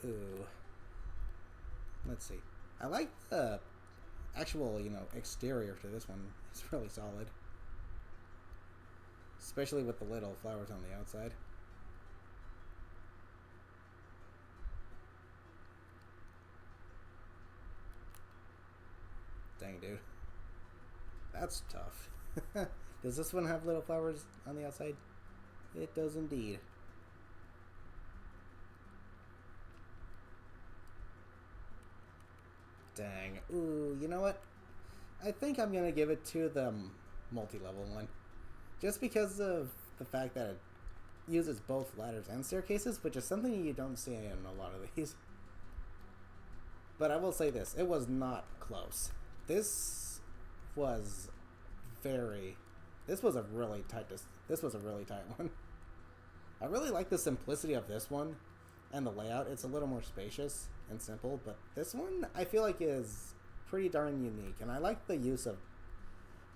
Ooh. Let's see. I like the actual, exterior to this one. It's really solid. Especially with the little flowers on the outside. Dang, dude. That's tough. Does this one have little flowers on the outside? It does indeed. Dang. Ooh, you know what? I think I'm going to give it to the multi-level one. Just because of the fact that it uses both ladders and staircases, which is something you don't see in a lot of these. But I will say this. It was not close. This was a really tight one. I really like the simplicity of this one and the layout. It's a little more spacious and simple, but this one I feel like is pretty darn unique, and I like the use of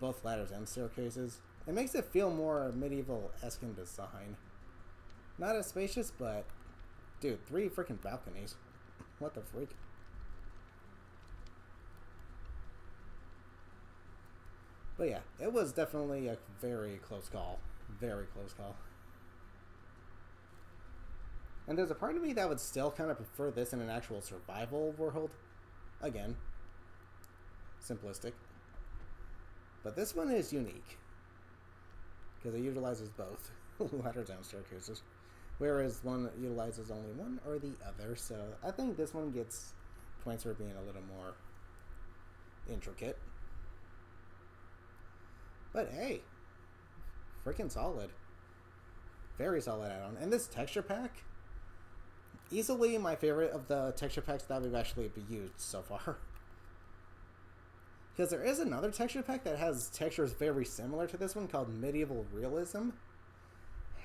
both ladders and staircases. It makes it feel more medieval-esque in design. Not as spacious, but dude, 3 freaking balconies. What the freak? But yeah, it was definitely a very close call. Very close call. And there's a part of me that would still kind of prefer this in an actual survival world. Again, simplistic. But this one is unique. Because it utilizes both ladders and staircases. Whereas one utilizes only one or the other. So I think this one gets points for being a little more intricate. But hey, freaking solid. Very solid add-on. And this texture pack, easily my favorite of the texture packs that we've actually used so far. Because there is another texture pack that has textures very similar to this one called Medieval Realism.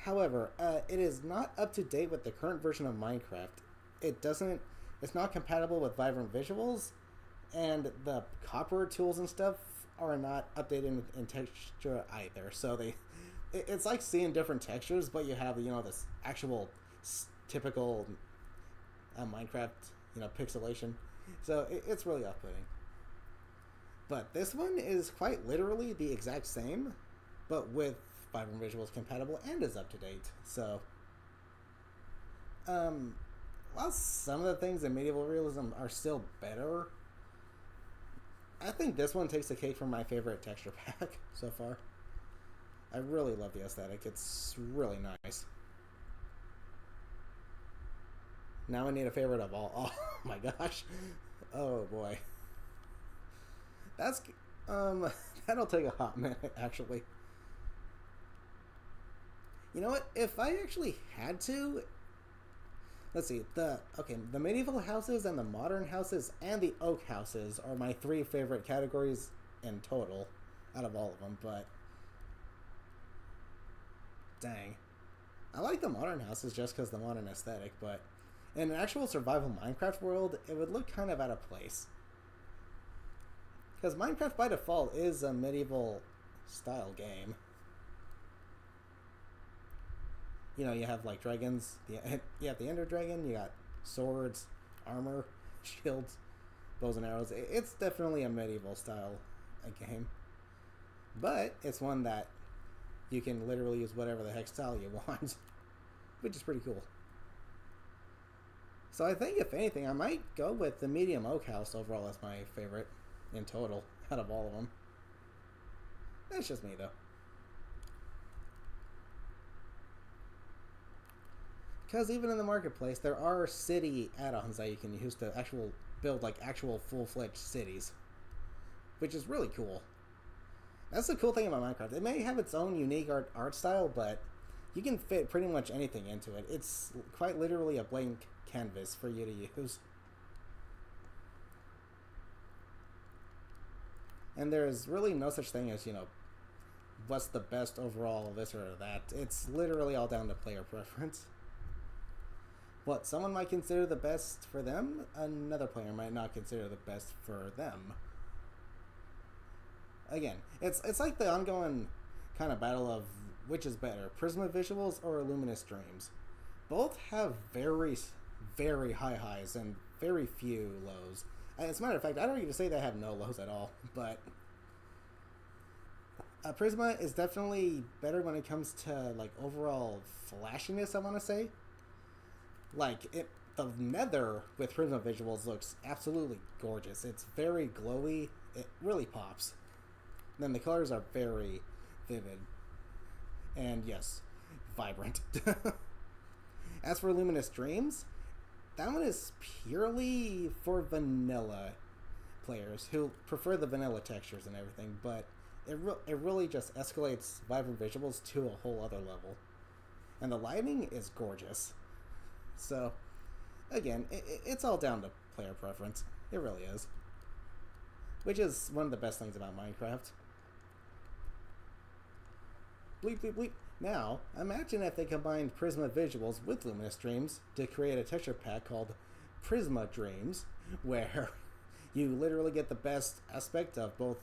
However, it is not up to date with the current version of Minecraft. It's not compatible with vibrant visuals, and the copper tools and stuff are not updated in texture either. So it's like seeing different textures, but you have this actual typical Minecraft pixelation. So it's really off-putting. But this one is quite literally the exact same, but with vibrant visuals compatible and is up to date. So while some of the things in medieval realism are still better, I think this one takes the cake for my favorite texture pack so far. I really love the aesthetic. It's really nice. Now I need a favorite of all. Oh my gosh. Oh boy. That's that'll take a hot minute actually. You know what? If I actually had to, let's see, the medieval houses and the modern houses and the oak houses are my three favorite categories in total out of all of them, but dang. I like the modern houses just because the modern aesthetic, but in an actual survival Minecraft world, it would look kind of out of place. Because Minecraft by default is a medieval style game. You know, you have like dragons, you have the Ender Dragon, you got swords, armor, shields, bows and arrows. It's definitely a medieval style game. But it's one that you can literally use whatever the heck style you want, which is pretty cool. So I think, if anything, I might go with the medium oak house overall as my favorite in total out of all of them. That's just me, though. Because even in the marketplace, there are city add-ons that you can use to build like actual full-fledged cities, which is really cool. That's the cool thing about Minecraft. It may have its own unique art style, but you can fit pretty much anything into it. It's quite literally a blank canvas for you to use. And there's really no such thing as, what's the best overall, this or that. It's literally all down to player preference. What someone might consider the best for them, another player might not consider the best for them. Again, it's like the ongoing kind of battle of which is better, Prisma visuals or Luminous Dreams. Both have very, very high highs and very few lows. As a matter of fact, I'd argue to say they have no lows at all, but Prisma is definitely better when it comes to like overall flashiness, I want to say. The Nether with Prisma visuals looks absolutely gorgeous. It's very glowy. It really pops. Then the colors are very vivid. And yes, vibrant. As for Luminous Dreams, that one is purely for vanilla players who prefer the vanilla textures and everything, but it really just escalates vibrant visuals to a whole other level. And the lighting is gorgeous. So, again, it's all down to player preference. It really is. Which is one of the best things about Minecraft. Bleep, bleep, bleep. Now, imagine if they combined Prisma visuals with Luminous Dreams to create a texture pack called Prisma Dreams, where you literally get the best aspect of both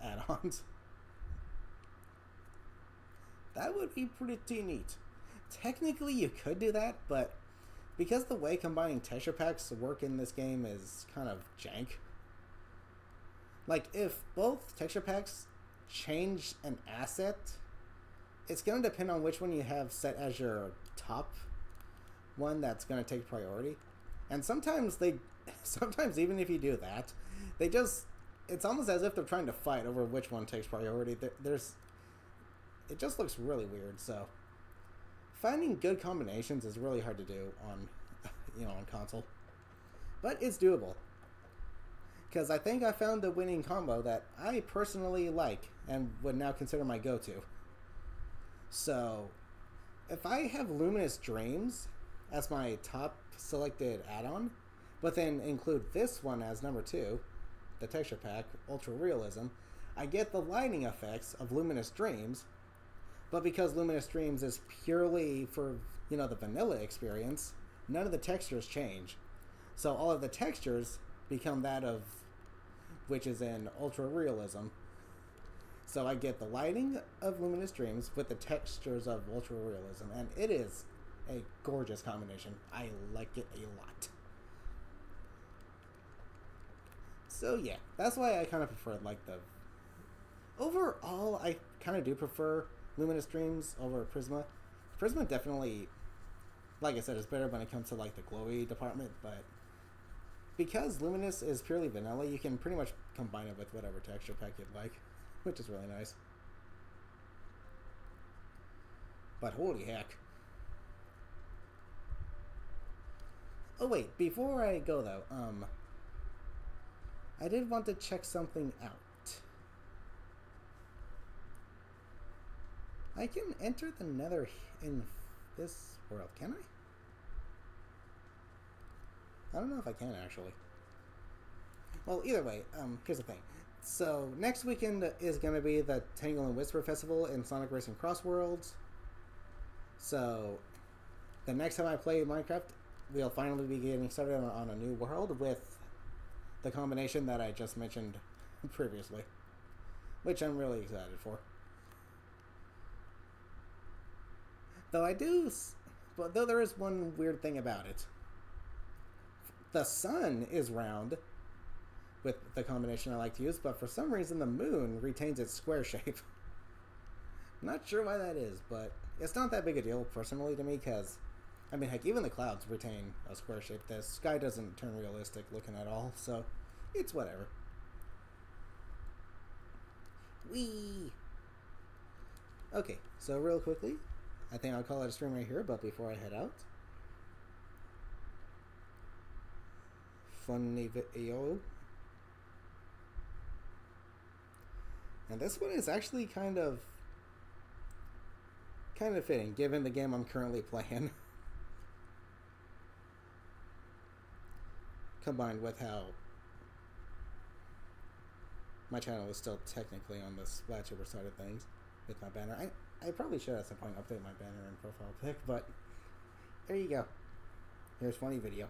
add-ons. That would be pretty neat. Technically, you could do that, but because the way combining texture packs work in this game is kind of jank. Like, if both texture packs change an asset, it's going to depend on which one you have set as your top one that's going to take priority. And sometimes even if you do that, it's almost as if they're trying to fight over which one takes priority. It just looks really weird, so finding good combinations is really hard to do on console. But it's doable. Because I think I found the winning combo that I personally like and would now consider my go-to. So, if I have Luminous Dreams as my top selected add-on, but then include this one as number 2, the texture pack, Ultra Realism, I get the lighting effects of Luminous Dreams, but because Luminous Dreams is purely for, the vanilla experience, none of the textures change. So all of the textures become that of which is in Ultra Realism. So I get the lighting of Luminous Dreams with the textures of Ultra Realism, and it is a gorgeous combination. I like it a lot. So yeah, that's why I kind of prefer overall, I kind of do prefer Luminous Dreams over Prisma. Prisma definitely, like I said, is better when it comes to the glowy department, but because Luminous is purely vanilla, you can pretty much combine it with whatever texture pack you'd like, which is really nice. But holy heck. Oh wait, before I go though, I did want to check something out. I can enter the Nether in this world, can I? I don't know if I can actually. Well, either way, here's the thing. So next weekend is going to be the Tangle and Whisper Festival in Sonic Racing Cross Worlds. So the next time I play Minecraft, we'll finally be getting started on a new world with the combination that I just mentioned previously, which I'm really excited for. Though there is one weird thing about it. The sun is round with the combination I like to use, but for some reason the moon retains its square shape. Not sure why that is, but it's not that big a deal personally to me because, I mean, heck, even the clouds retain a square shape. The sky doesn't turn realistic looking at all, so it's whatever. Whee! Okay, so real quickly, I think I'll call it a stream right here, but before I head out, funny video. And this one is actually kind of fitting given the game I'm currently playing. Combined with how my channel is still technically on the Splattuber side of things with my banner. I probably should at some point update my banner and profile pic, but there you go. Here's funny video.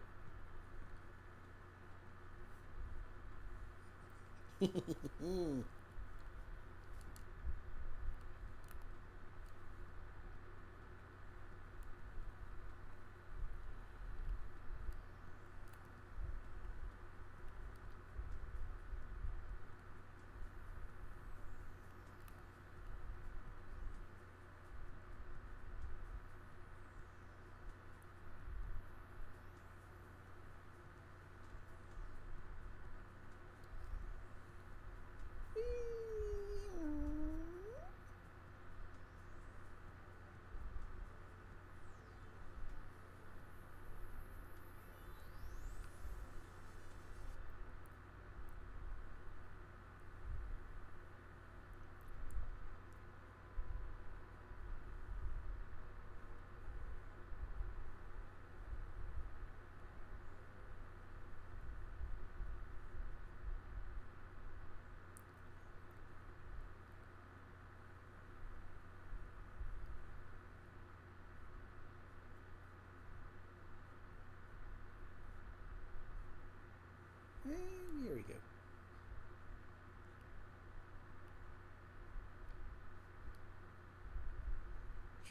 And here we go.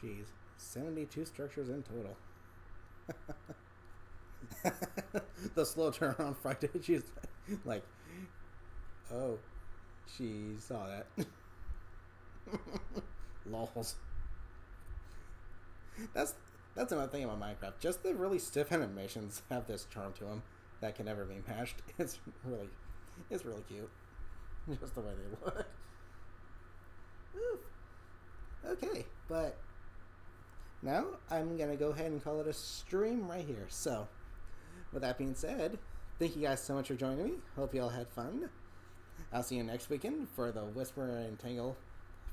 Jeez, 72 structures in total. The slow turnaround Friday, she's like, oh, she saw that. Lols. That's another thing about Minecraft. Just the really stiff animations have this charm to them that can never be matched. It's really cute. Just the way they look. Oof. Okay, but now I'm gonna go ahead and call it a stream right here. So, with that being said, thank you guys so much for joining me. Hope you all had fun. I'll see you next weekend for the Whisper and Tangle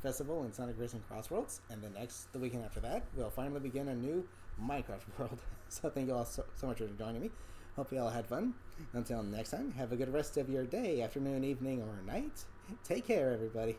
Festival in Sonic Racing Crossworlds, and the weekend after that, we'll finally begin a new Minecraft world. So thank you all so much for joining me. Hope you all had fun. Until next time, have a good rest of your day, afternoon, evening, or night. Take care, everybody.